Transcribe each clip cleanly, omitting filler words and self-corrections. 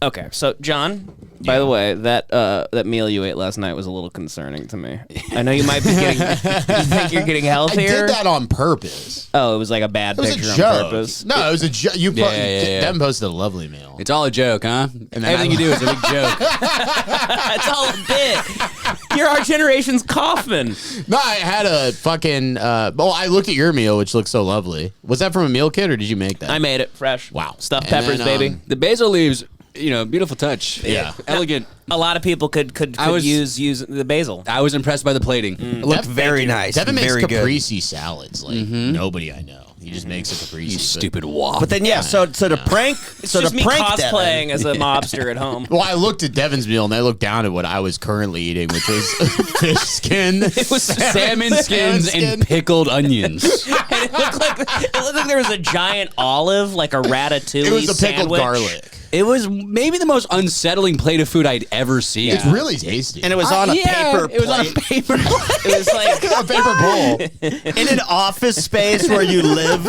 Okay, so John, by the way, that meal you ate last night was a little concerning to me. I know you might be getting. You think you're getting healthier? I did that on purpose. Oh, it was like a bad picture on purpose. No, it was a joke. Devin posted a lovely meal. It's all a joke, huh? And everything you do is a big joke. It's all a bit. You're our generation's Kaufman. No, I had a fucking. Well, I looked at your meal, which looks so lovely. Was that from a meal kit or did you make that? I made it fresh. Wow, stuffed peppers, then, baby. The basil leaves. Beautiful touch. Yeah. Elegant. A lot of people could use the basil. I was impressed by the plating. It looked very nice. Devin makes very caprese salads like nobody I know. He just makes a caprese. You stupid wop. But then so the prank. It's so just the me prank cosplaying Devin. as a mobster at home. Well, I looked at Devin's meal and I looked down at what I was currently eating, which was fish skin. It was salmon skins and pickled onions. And it looked like there was a giant olive, like a ratatouille. It was a pickled sandwich. garlic. It was maybe the most unsettling plate of food I'd ever seen. It's really tasty. And it was on a paper plate. It was on a paper plate. It was like a paper bowl. In an office space where you live.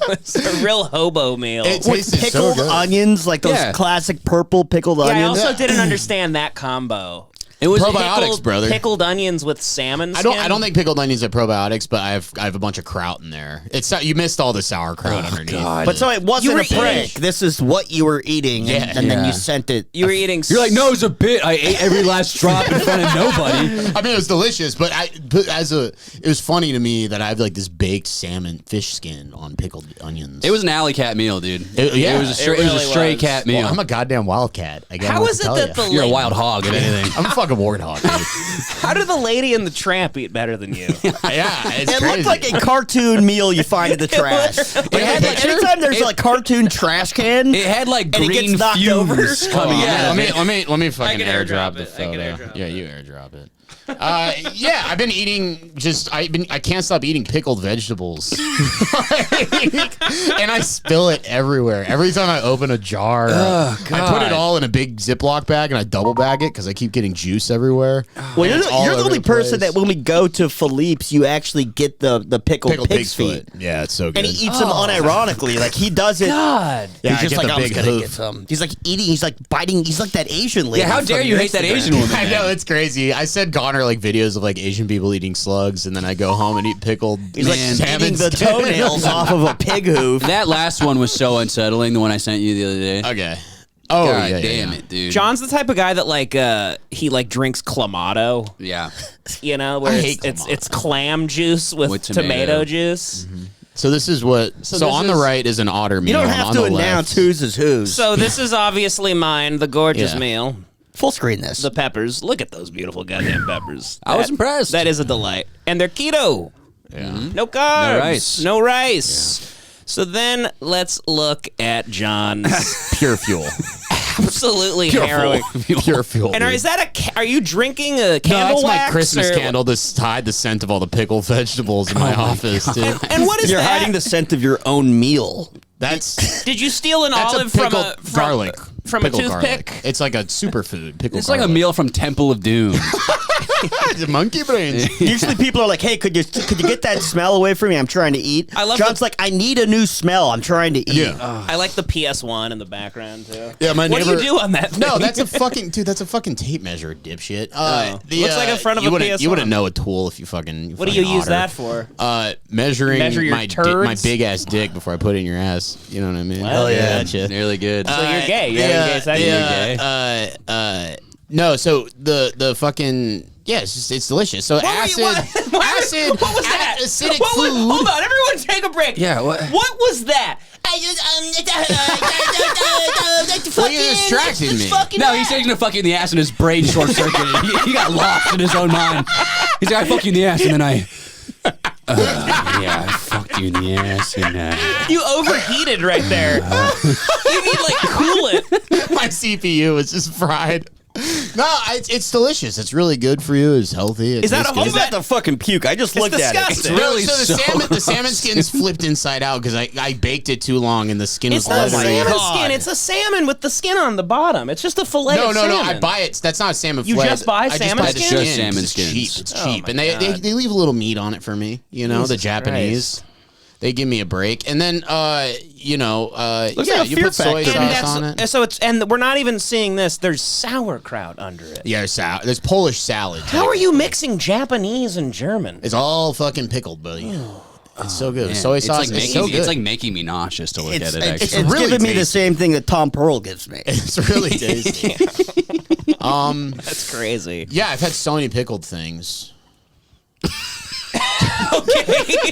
It's a real hobo meal. It With tasted pickled so good. onions, like those classic purple pickled I onions. also didn't understand that combo. It was probiotics, brother. Pickled onions with salmon skin. I don't think pickled onions are probiotics, but I have a bunch of kraut in there. You missed all the sauerkraut underneath. God. But so it wasn't a prank. eating. This is what you were eating, and then you sent it. You were eating. You're like, no, it was a bit. I ate every last drop in front of nobody. I mean, it was delicious, but it was funny to me that I have like this baked salmon fish skin on pickled onions. It was an alley cat meal, dude. It was It was a stray cat meal. Well, I'm a goddamn wildcat. How is it that the You're a wild hog, if anything. I'm a fucking warthog, dude. How did the lady and the tramp eat better than you? Yeah, it's It crazy. looked like a cartoon meal you find in the trash. Anytime there's a cartoon trash can, It had like and it green gets knocked over. fumes coming out. Let me fucking can airdrop airdrop the it. I can photo. airdrop Yeah, you airdrop it. Yeah, I've been eating I can't stop eating pickled vegetables. And I spill it everywhere. Every time I open a jar, I put it all in a big Ziploc bag and I double bag it because I keep getting juice everywhere. Well, you're the only person that when we go to Philippe's, you actually get the pickled pig's feet. Yeah, it's so good. And he eats them unironically. Like, he does it. God. Yeah, He's just I get like, the I'm just big going to hoof. get some. He's like eating. He's like biting. He's like that Asian lady. Yeah, how dare from you hate that Instagram. Asian woman? I know, it's crazy. I sent Conor like videos of like Asian people eating slugs, and then I go home and eat pickled. He's like salmon eating the skin. toenails off of a pig hoof. That last one was so unsettling, the one I sent you the other day. Okay. Oh, God yeah, damn yeah. it, dude. John's the type of guy that like he like drinks clamato. Yeah. You know, where I hate it's clam juice with tomato juice. Mm-hmm. So this is what. So this on the right is an otter meal. You don't and have on to the announce left, whose is whose. So this is obviously mine, the gorgeous Yeah. meal. Full screen this. The peppers. Look at those beautiful goddamn peppers. I was impressed. That is a delight. And they're keto. Yeah. No carbs. No rice. No rice. So then let's look at John's Pure fuel. absolutely harrowing. Pure fuel. And dude. is that are you drinking a No, candle that's my wax, Christmas or- candle to hide the scent of all the pickled vegetables in my office, dude. And what is You're that? hiding the scent of your own meal. That's Did you steal an that's olive a from pickled a garlic. from a Pickled toothpick? garlic. It's like a superfood. Pickled It's like a garlic. meal from Temple of Doom. It's monkey brains. Usually people are like, hey, could you get that smell away from me? I'm trying to eat. I love John's the- like, I need a new smell. I'm trying to eat. Yeah. I like the PS1 in the background too. Yeah, my What do neighbor. you do on that thing? No, that's a fucking dude. That's a fucking tape measure, dipshit. Looks like in front of you a wouldn't, You PS1. wouldn't know a tool if you fucking. What do you use otter. that for? Measuring Measure your my turds? big ass dick before I put it in your ass. You know what I mean? Hell yeah. Gotcha. Nearly good. So you're gay. You're having gay sex? You're gay. No, so the fucking it's delicious. So acid, acid, What was that? acidic What was- food. Hold on, everyone, take a break. Yeah, what? What was that? Well, you distracted me. No, he said he's gonna fuck you in the ass and his brain short circuited. He got lost in his own mind. He's like, I fuck you in the ass and then I fucked you in the ass and You overheated right there. You need like coolant. My CPU is just fried. No, it's delicious. It's really good for you. It's healthy. It Is that tastes a good. whole Is that the fucking puke? I just looked at it. disgusting. really so the salmon skin's flipped inside out because I baked it too long and the skin It's was not a leathery. salmon God. skin. It's a salmon with the skin on the bottom. It's just a fillet No, of no, salmon. no. I buy it. That's not salmon You fillet. just buy I just salmon buy the skins? Just salmon It's skins. cheap. It's Oh cheap. my And they God. leave a little meat on it for me. You know, the Jesus Japanese. They give me a break, and then you put soy sauce on it. So and we're not even seeing this. There's sauerkraut under it. Yeah, there's Polish salad. How are you mixing Japanese and German? It's all fucking pickled, buddy. It's so good. Man, Soy sauce is so good. It's like making me nauseous to look at it. Actually, It's really giving me the tasty. same thing that Tom Pearl gives me. It's really tasty. That's crazy. Yeah, I've had so many pickled things.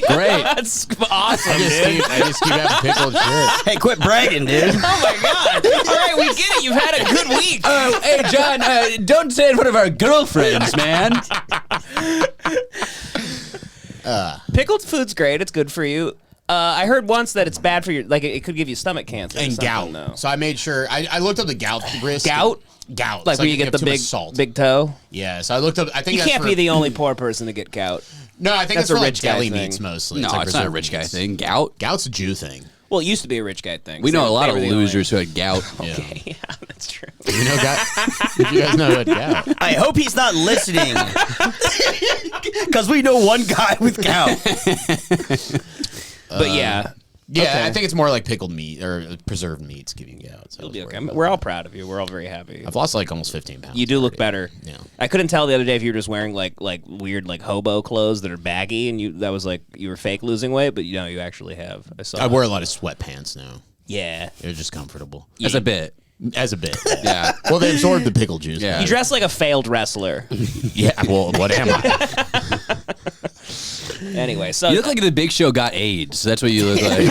great. That's awesome, I just keep having pickled shit. Hey, quit bragging, dude. Oh my god! All right, we get it. You've had a good week. Hey, John, don't say it in front of our girlfriends, man. Pickled food's great. It's good for you. I heard once that it's bad for your, like, it could give you stomach cancer And gout. Though. So I made sure I looked up the gout risk. Gout? Gout. Like It's where you if get the too much big salt. big toe. Yeah. So I looked up. I think You that's can't for, be the only poor person to get gout. No, I think That's that's for a like rich guy deli thing. meats mostly. No, like it's not a preserved rich guy meats. thing. Gout. Gout's a Jew thing. Well, it used to be a rich guy thing. We know a lot They of were the only- losers who had gout. Okay, yeah, that's true. You know gout? Did you guys know what gout? I hope he's not listening. Because we know one guy with gout. But yeah. Yeah, Okay. I think it's more like pickled meat or preserved meats give you gout. So It'll be okay. We're all proud of you. We're all very happy. I've lost like almost 15 pounds. You do look already. better. Yeah. I couldn't tell the other day if you were just wearing like weird like hobo clothes that are baggy and that was like you were fake losing weight, but you actually have. I saw. I wear a lot of sweatpants now. Yeah. They're just comfortable. As a bit. As a bit. Yeah. Well, they absorb the pickle juice. Yeah. You dress like a failed wrestler. Yeah. Well, what am I? Anyway, so You look like the Big Show got AIDS. That's what you look like.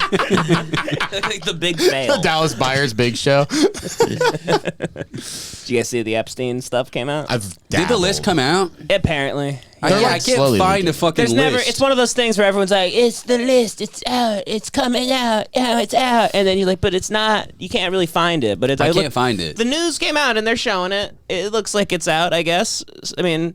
like the big fail. Dallas Buyers Big Show. Did you guys see the Epstein stuff came out? Did the list come out? Apparently. I like can't slowly find leaking. a fucking There's list. never. It's one of those things where everyone's like, "It's the list. It's out. It's coming out. Yeah, it's out." And then you're like, "But it's not. You can't really find it." But it's, I can't find it. The news came out and they're showing it. It looks like it's out. I guess. I mean,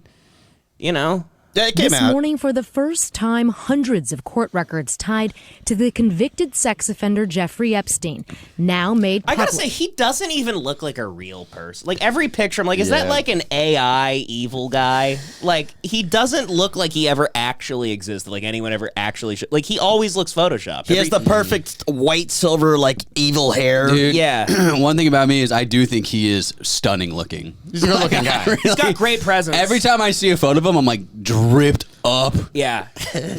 Yeah, it came This out. morning, for the first time, hundreds of court records tied to the convicted sex offender Jeffrey Epstein, now made I public. gotta say, he doesn't even look like a real person. Like every picture, I'm like, is that like an AI evil guy? Like he doesn't look like he ever actually existed. Like anyone ever actually should. Like he always looks photoshopped. He has the perfect white, silver, like evil hair. Dude, Yeah. one thing about me is I do think he is stunning looking. He's a good looking guy. He's got great presence. Every time I see a photo of him, I'm like dripped up, Yeah.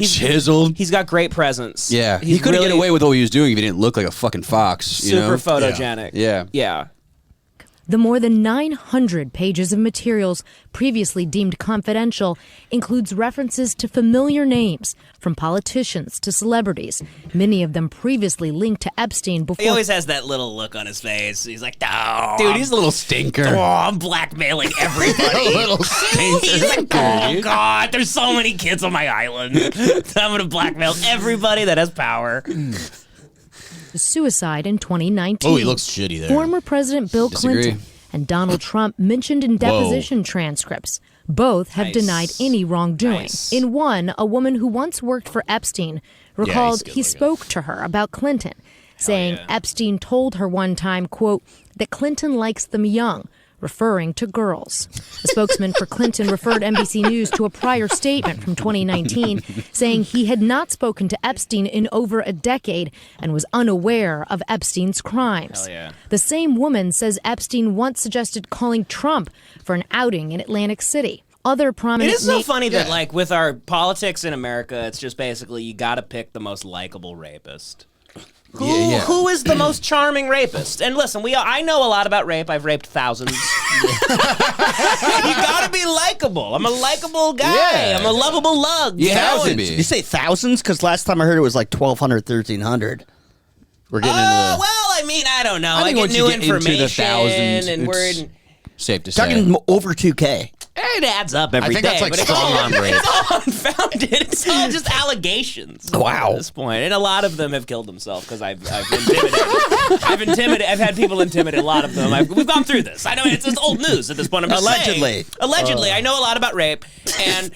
chiseled. He's got great presence. Yeah, He's he couldn't really get away with what he was doing if he didn't look like a fucking fox. You super know? photogenic. Yeah. Yeah. The more than 900 pages of materials previously deemed confidential includes references to familiar names, from politicians to celebrities, many of them previously linked to Epstein He before. always has that little look on his face. He's like, "Oh, Dude, he's a little stinker. I'm blackmailing everybody." A little stinker. He's like, "Oh God, there's so many kids on my island. I'm gonna blackmail everybody that has power." suicide in 2019. Oh, he looks shitty there. Former President Bill Disagree. Clinton and Donald Trump mentioned in deposition transcripts. Both have Nice. denied any wrongdoing. Nice. In one, a woman who once worked for Epstein recalled good he looking. spoke to her about Clinton, saying yeah. Epstein told her one time, quote, that Clinton likes them young, referring to girls. The spokesman for Clinton referred NBC News to a prior statement from 2019 saying he had not spoken to Epstein in over a decade and was unaware of Epstein's crimes. Hell yeah. The same woman says Epstein once suggested calling Trump for an outing in Atlantic City. Other It prominent is so na- funny that, like, with our politics in America, it's just basically you got to pick the most likable rapist. Who is the most charming rapist? And listen, I know a lot about rape. I've raped thousands. You gotta be likable. I'm a likable guy. Yeah. I'm a lovable lug. You have to Did you be. say thousands? Because last time I heard it was like 1,200, 1,300. We're getting Well, into I mean, I don't know. I I, think get once new you get into the information, thousands, and we're it's- in. Safe to say. Talking over 2K. It adds up every day. I think that's like but it's strong all- arm rape. It's all unfounded. It's all just allegations. Wow. At this point, and a lot of them have killed themselves because I've intimidated. I've had people intimidate. A lot of them. We've gone through this. I know it's old news at this point. I'm just saying. Allegedly, I know a lot about rape, and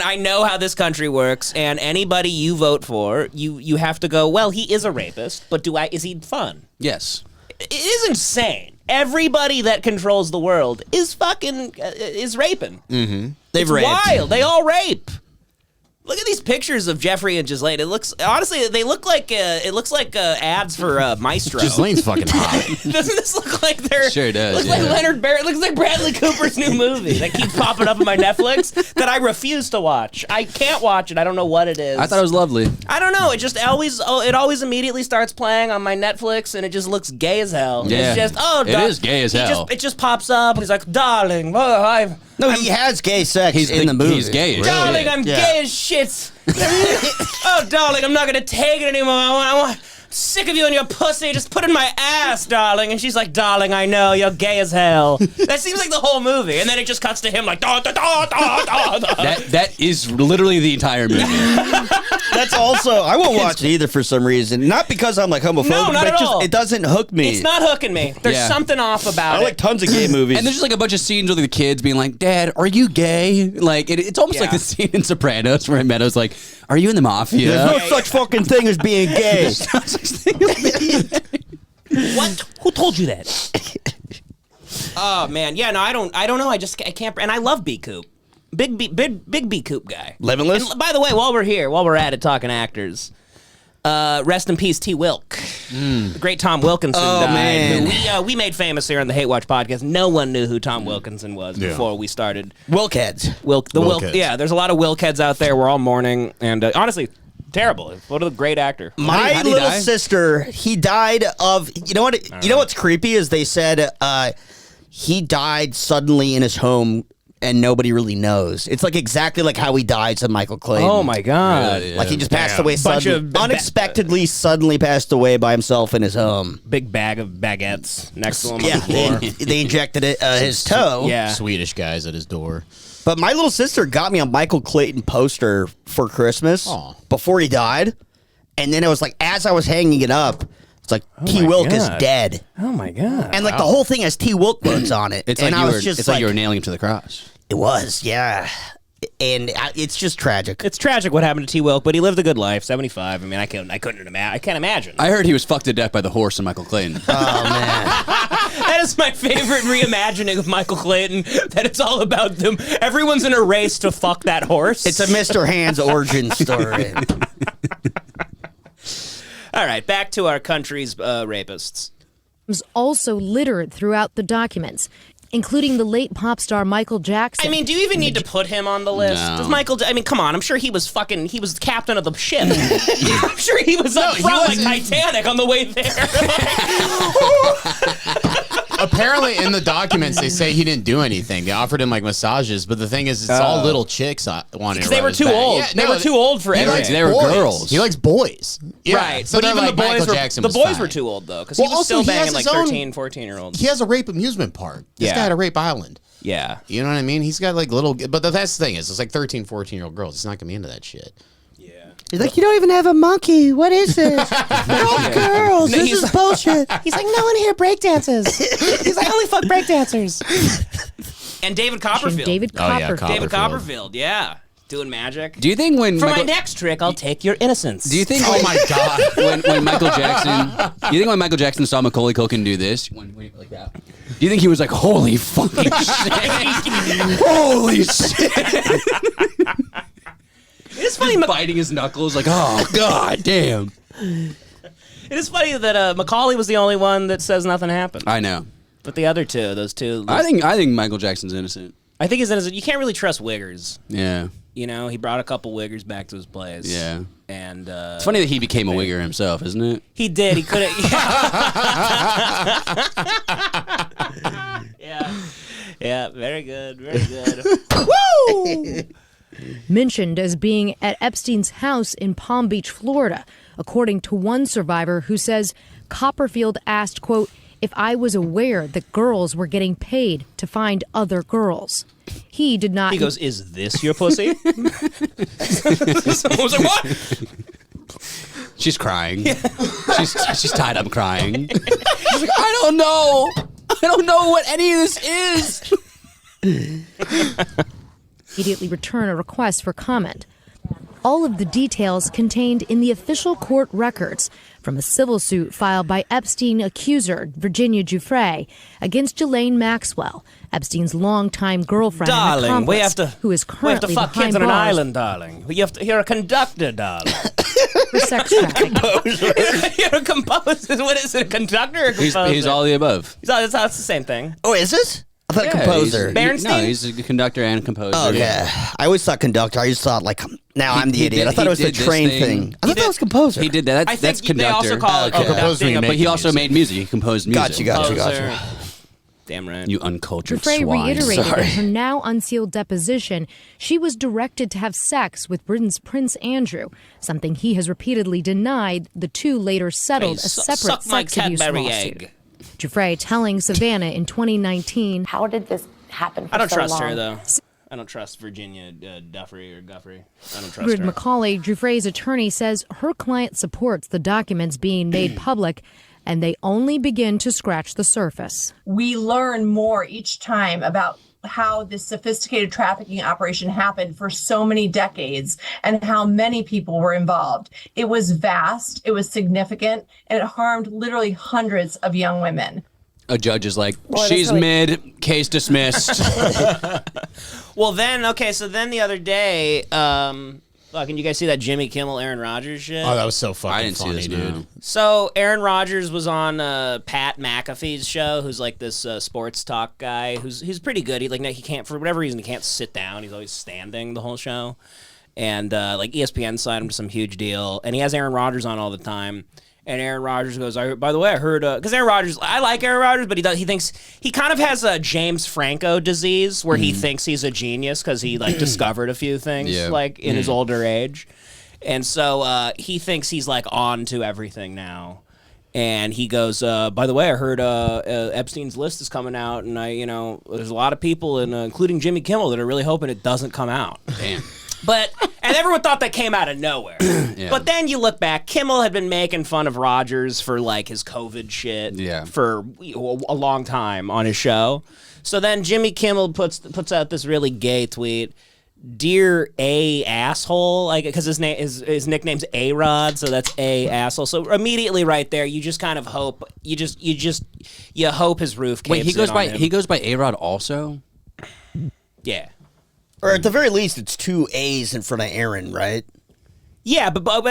I know how this country works. And anybody you vote for, you have to go. Well, he is a rapist, but is he fun? Yes. It is insane. Everybody that controls the world is fucking is raping. They've It's raped. wild. They all rape. Look at these pictures of Jeffrey and Ghislaine. It looks honestly, they look like ads for Maestro. Ghislaine's fucking hot. Doesn't this look like they're? Sure does. Looks like Leonard Barrett. Looks like Bradley Cooper's new movie that keeps popping up on my Netflix that I refuse to watch. I can't watch it. I don't know what it is. I thought it was lovely. I don't know. It just always immediately starts playing on my Netflix, and it just looks gay as hell. Yeah. It's just it is gay as hell. It just pops up, and he's like, "Darling, No, he has gay sex in the movie. He's gay. darling, I'm gay as shit. Oh, darling, I'm not gonna take it anymore. I'm sick of you and your pussy. Just put it in my ass, darling." And she's like, "Darling, I know you're gay as hell." That seems like the whole movie, and then it just cuts to him like, da da da da da da. That is literally the entire movie. That's also, I won't watch it either for some reason. Not because I'm like homophobic, No, not but at all. it doesn't hook me. It's not hooking me. There's Yeah. something off about I it. like tons of gay movies. And there's just like a bunch of scenes with the kids being like, "Dad, are you gay?" Like it's almost like Yeah. the scene in Sopranos where Meadows like, "Are you in the mafia?" There's no such fucking thing as being gay. What? Who told you that? Oh man, yeah, no, I don't know. I can't. And I love B Coop, big B Coop guy. Limitless? And by the way, while we're at it talking actors, rest in peace, TWil. The great Tom Wilkinson died. man. Who we made famous here on the Hate Watch podcast. No one knew who Tom Wilkinson was before we started. Wilkheads. Wilkheads. Yeah, there's a lot of Wilkheads out there. We're all mourning, and honestly, terrible. What a great actor. My How'd he little die? sister, he died of, you know what? You know what's creepy is they said he died suddenly in his home and nobody really knows. It's like exactly like how he died to Michael Clayton. Oh my God. Really? Like he just passed away Bunch suddenly, of unexpectedly, suddenly passed away by himself in his home. Big bag of baguettes next to him. Yeah, on the floor. they injected it his toe. Yeah. Swedish guys at his door. But my little sister got me a Michael Clayton poster for Christmas Aw. before he died. And then it was like, as I was hanging it up, it's like, T. Wilk is God. dead. Oh my God. And like the whole thing has T. Wilk quotes on it. It's and like I you was were. just It's like you were nailing him to the cross. It was, yeah. And it's just tragic. It's tragic what happened to T. Wilk, but he lived a good life. 75. I mean, I can't imagine. I heard he was fucked to death by the horse in Michael Clayton. Oh, man. That is my favorite reimagining of Michael Clayton. That it's all about them. Everyone's in a race to fuck that horse. It's a Mr. Hand's origin story. All right, back to our country's rapists. Was also littered throughout the documents, including the late pop star Michael Jackson. I mean, do you even need to put him on the list? No. Does I mean, come on. I'm sure he was captain of the ship. I'm sure he was up front like Titanic on the way there. Apparently, in the documents, they say he didn't do anything. They offered him like massages, but the thing is, it's all little chicks wanting to They rub were his too back. old. Yeah, They were too old for he everything. likes They were boys. girls. He likes boys. Yeah. Right. So but they're even like, the boys Michael were Jackson the was boys fine. were too old though, because Well, he was also, still he has banging like his own- 13, 14-year-olds. He has a rape amusement park. This Yeah. guy had a rape island. Yeah. You know what I mean? He's got like little, but that's the thing is, it's like 13, 14-year-old girls. He's not gonna be into that shit. He's like, you don't even have a monkey. What is this? They're all girls. This is bullshit. He's like, no one here breakdances. He's like, I only fuck breakdancers. And David Copperfield. David Oh, yeah, Copperfield. David Copperfield, yeah. Doing magic. Do you think when For my Michael, next trick, I'll take your innocence. do you think Oh my god! when Michael Jackson, do you think when Michael Jackson saw Macaulay Culkin do this, when like that, do you think he was like, "Holy fucking shit! Holy shit!" It's funny. biting his knuckles like, "Oh god damn!" It is funny that Macaulay was the only one that says nothing happened. I know. But the other two, those two, I think Michael Jackson's innocent. I think he's innocent. You can't really trust wiggers. Yeah, You know, he brought a couple wiggers back to his place. yeah. And It's funny that he became a wigger himself, isn't it? he did. He couldn't. Yeah. Yeah. Very good. Very good. Woo! Mentioned as being at Epstein's house in Palm Beach, Florida, according to one survivor who says Copperfield asked, quote, if I was aware that girls were getting paid to find other girls. He did not. He goes, "Is this your pussy?" Someone was like, "What?" She's crying. She's tied up crying. She's like, I don't know. I don't know what any of this is. immediately return a request for comment. All of the details contained in the official court records from a civil suit filed by Epstein accuser Virginia Giuffre against Ghislaine Maxwell, Epstein's longtime girlfriend and accomplice, who is currently fuck behind kids on an bars island, darling. You're a conductor, darling. for sex trafficking. You're a composer. What is it, a conductor or a composer? He's all the above. It's the same thing. Oh, is it? I thought composer. Bernstein? No, he's a conductor and composer. Oh, yeah. I always thought conductor. I just thought, like, now I'm the idiot. I thought it was the train thing. I thought that was composer. He did that. That's conductor. They also call it conducting. But he also made music. He composed music. Gotcha. Damn right. You uncultured Giuffre swine. reiterated Sorry. in her now unsealed deposition she was directed to have sex with Britain's Prince Andrew, something he has repeatedly denied. The two later settled a separate sex abuse lawsuit. Giuffre telling Savannah in 2019, "How did this happen for I don't so trust long?" her, though. I don't trust Virginia Guffrey. I don't trust Grid her. McCauley, Giuffre's attorney, says her client supports the documents being made public, and they only begin to scratch the surface. We learn more each time about how this sophisticated trafficking operation happened for so many decades and how many people were involved. It was vast, it was significant, and it harmed literally hundreds of young women. A judge is like, she's mid, case dismissed. Well, then, so the other day, can you guys see that Jimmy Kimmel, Aaron Rodgers shit? Oh, that was so fucking I didn't funny, see this, dude. no. So Aaron Rodgers was on Pat McAfee's show, who's like this sports talk guy. He's pretty good. He can't, for whatever reason, he can't sit down. He's always standing the whole show, and ESPN signed him to some huge deal. And he has Aaron Rodgers on all the time. And Aaron Rodgers goes, by the way, I heard, because Aaron Rodgers, I like Aaron Rodgers, but he thinks, he kind of has a James Franco disease where he thinks he's a genius because he discovered a few things in his older age. And so he thinks he's on to everything now. And he goes, by the way, I heard Epstein's list is coming out, and there's a lot of people, including Jimmy Kimmel, that are really hoping it doesn't come out. Damn. And everyone thought that came out of nowhere. Yeah. But then you look back, Kimmel had been making fun of Rogers for his COVID shit for a long time on his show. So then Jimmy Kimmel puts out this really gay tweet. Dear A asshole, because his nickname's A-Rod, so that's A asshole. So immediately right there, you just kind of hope you hope his roof caves He goes by A-Rod also? Yeah. Or at the very least, it's two A's in front of Aaron, right? Yeah, but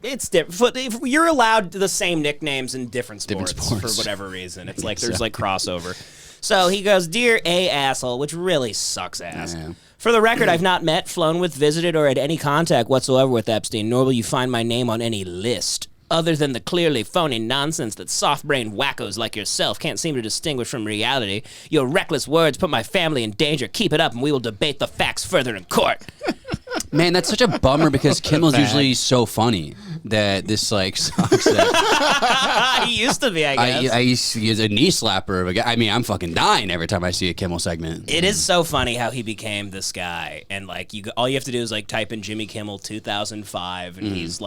it's different. If you're allowed the same nicknames in different sports. For whatever reason. It's there's crossover. So he goes, Dear A asshole, which really sucks ass. Yeah. For the record, I've not met, flown with, visited, or had any contact whatsoever with Epstein, nor will you find my name on any list. Other than the clearly phony nonsense that soft-brained wackos like yourself can't seem to distinguish from reality, your reckless words put my family in danger. Keep it up, and we will debate the facts further in court. Man, that's such a bummer because Kimmel's usually so funny that this sucks. He used to be, I guess. I used to use a knee slapper of a guy. I mean, I'm fucking dying every time I see a Kimmel segment. It is so funny how he became this guy, and all you have to do is type in Jimmy Kimmel 2005, and he's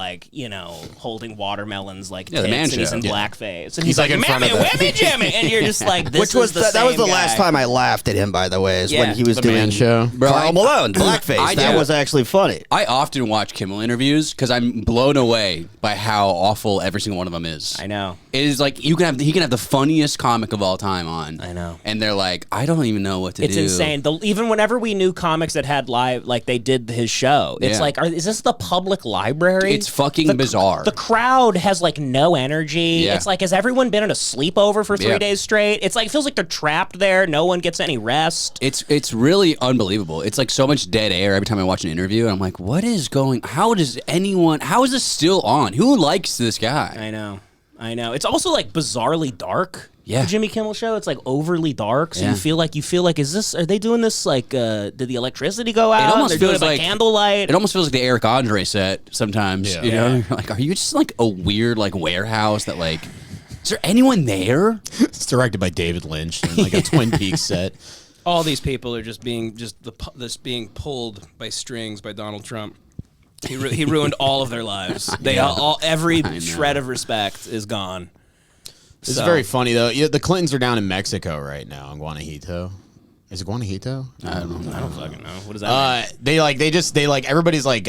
holding watermelons tits, the Man and he's Show. in blackface, and He's in front of Whammy Jimmy, and you're just this Which was is that was the same last guy. time I laughed at him, by the way, is when he was The doing Man Show. Bro, Carl Malone, blackface. That was actually funny. I often watch Kimmel interviews because I'm blown away by how awful every single one of them is. I know. It is he can have the funniest comic of all time on. I know. And they're like, I don't even know what to do. It's insane. Even whenever we knew comics that had live, they did his show, it's Yeah. is this the public library? It's fucking bizarre. The crowd has no energy. Yeah. It's has everyone been in a sleepover for 3 Yeah. days straight? It's it feels like they're trapped there. No one gets any rest. It's really unbelievable. It's so much dead air every time I watch an interview. And I'm like, what is going? How is this still on? Who likes this guy? I know. It's also bizarrely dark. Yeah. The Jimmy Kimmel show. It's overly dark, so Yeah. you feel like is this? Are they doing this did the electricity go out? It almost They're doing feels it by like candlelight. It almost feels like the Eric Andre set sometimes. Yeah. You know, you're like, are you just a weird warehouse that is there anyone there? It's directed by David Lynch, and a Twin Peaks set. All these people are just being being pulled by strings by Donald Trump. He ruined all of their lives. Every shred of respect is gone. This is very funny though. Yeah, the Clintons are down in Mexico right now in Guanajuato. Is it Guanajito? I don't know. I don't fucking know. What does that mean? They everybody's like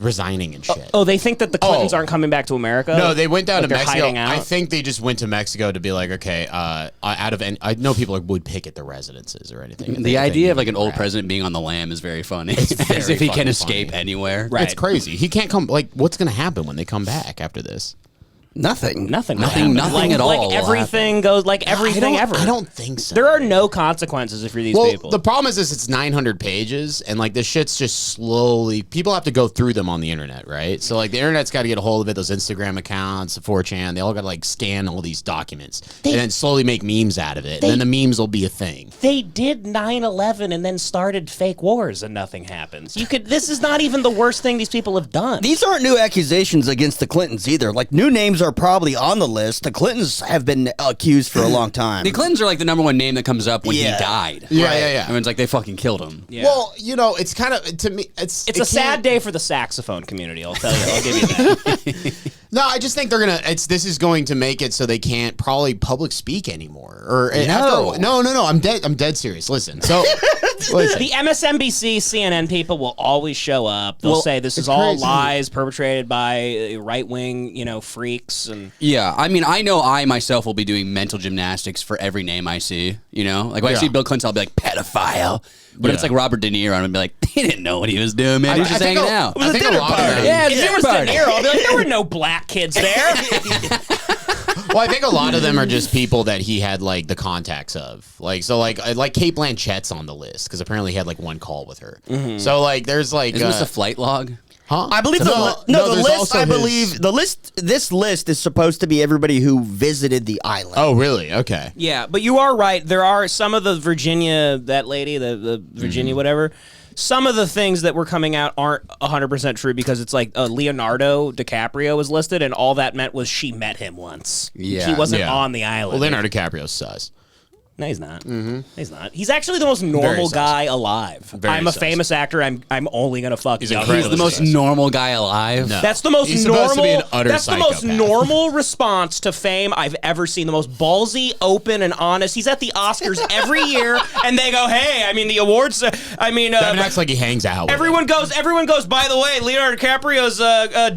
resigning and shit. Oh, they think that the Clintons aren't coming back to America? No, they went down to they're Mexico. hiding out? I think they just went to Mexico to be like, okay, I know people would picket the residences or anything. The idea of like an old president being on the lam is very funny. As if he can escape anywhere. Right. It's crazy. He can't come. Like, what's going to happen when they come back after this? Nothing Nothing like, at all. Like everything goes like everything ever. I don't think so. There are no consequences if you're these people. The problem is it's 900 pages, and like the shit's just slowly. People have to go through them on the internet, right? So like the internet's got to get a hold of it. Those Instagram accounts, the 4chan, they all got to like scan all these documents and then slowly make memes out of it. And then the memes will be a thing. They did 9/11 and then started fake wars, and nothing happens. This is not even the worst thing these people have done. These aren't new accusations against the Clintons either. Like, new names are probably on the list. The Clintons have been accused for a long time. The Clintons are like the #1 name that comes up when he died. Yeah, right? yeah. I mean, it's like they fucking killed him. Yeah. Well, it's kind of, to me, it's a sad day for the saxophone community. I'll tell you. I'll give you that. No, I just think they're gonna. This is going to make it so they can't probably public speak anymore. Or no. I'm dead serious. Listen, so listen. The MSNBC, CNN people will always show up. They'll say this is all lies perpetrated by right-wing, freaks and. Yeah, I mean, I know I myself will be doing mental gymnastics for every name I see. Like when I see Bill Clinton, I'll be like pedophile. But if it's like Robert De Niro, I'm gonna be like, he didn't know what he was doing, man. He was just hanging out. I think a lot of them. Yeah, it was De Niro. I'll be like, there were no black kids there. Well, I think a lot of them are just people that he had like the contacts of, like Kate Blanchett's on the list because apparently he had like one call with her. Mm-hmm. So like, there's like, isn't this a flight log? Huh? I believe the list. I believe the list. This list is supposed to be everybody who visited the island. Oh, really? Okay. Yeah, but you are right. There are some of the Virginia, that lady, the Virginia whatever. Some of the things that were coming out aren't 100% true because it's like Leonardo DiCaprio was listed, and all that meant was she met him once. Yeah, he wasn't on the island. Well, Leonardo DiCaprio's sus. No, he's not. Mm-hmm. He's not. He's actually the most normal guy alive. I'm a famous actor. I'm only gonna fuck. He's the most normal guy alive. No. That's the most He's normal. Supposed to be an utter that's psychopath. The most normal response to fame I've ever seen. The most ballsy, open, and honest. He's at the Oscars every year, and they go, "Hey, I mean the awards. Devin acts like he hangs out. Everyone goes. By the way, Leonardo DiCaprio's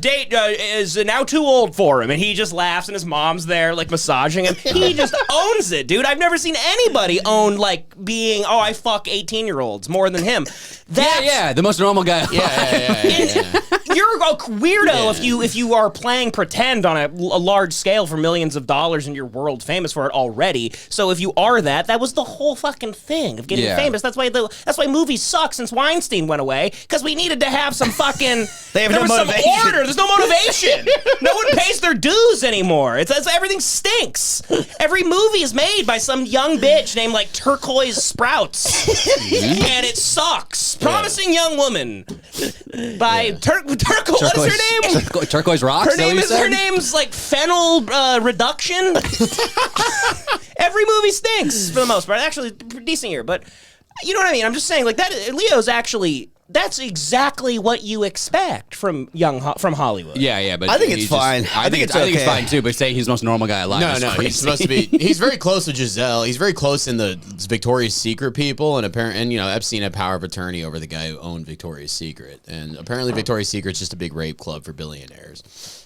date is now too old for him," and he just laughs, and his mom's there, like massaging him. He just owns it, dude. I've never seen anybody own like being, I fuck 18-year-olds more than him. Yeah, the most normal guy. Yeah. You're a weirdo if you are playing pretend on a large scale for millions of dollars and you're world famous for it already. So if you are that was the whole fucking thing of getting famous. That's why movies suck since Weinstein went away, because we needed to have some fucking some order. There's no motivation. No one pays their dues anymore. It's everything stinks. Every movie is made by some young bitch named like Turquoise Sprouts, and it sucks. Promising Young Woman by Turquoise. What is her name? Turquoise Rocks. Her name's like Fennel Reduction. Every movie stinks for the most part. Actually, decent year, but you know what I mean. I'm just saying, like that. Leo's actually. That's exactly what you expect from Hollywood. Yeah, but I think it's fine. I think it's fine too. But say he's the most normal guy alive. No, he's supposed to be. He's very close to Giselle. He's very close in the Victoria's Secret people, and apparently, Epstein had power of attorney over the guy who owned Victoria's Secret, and apparently Victoria's Secret's just a big rape club for billionaires.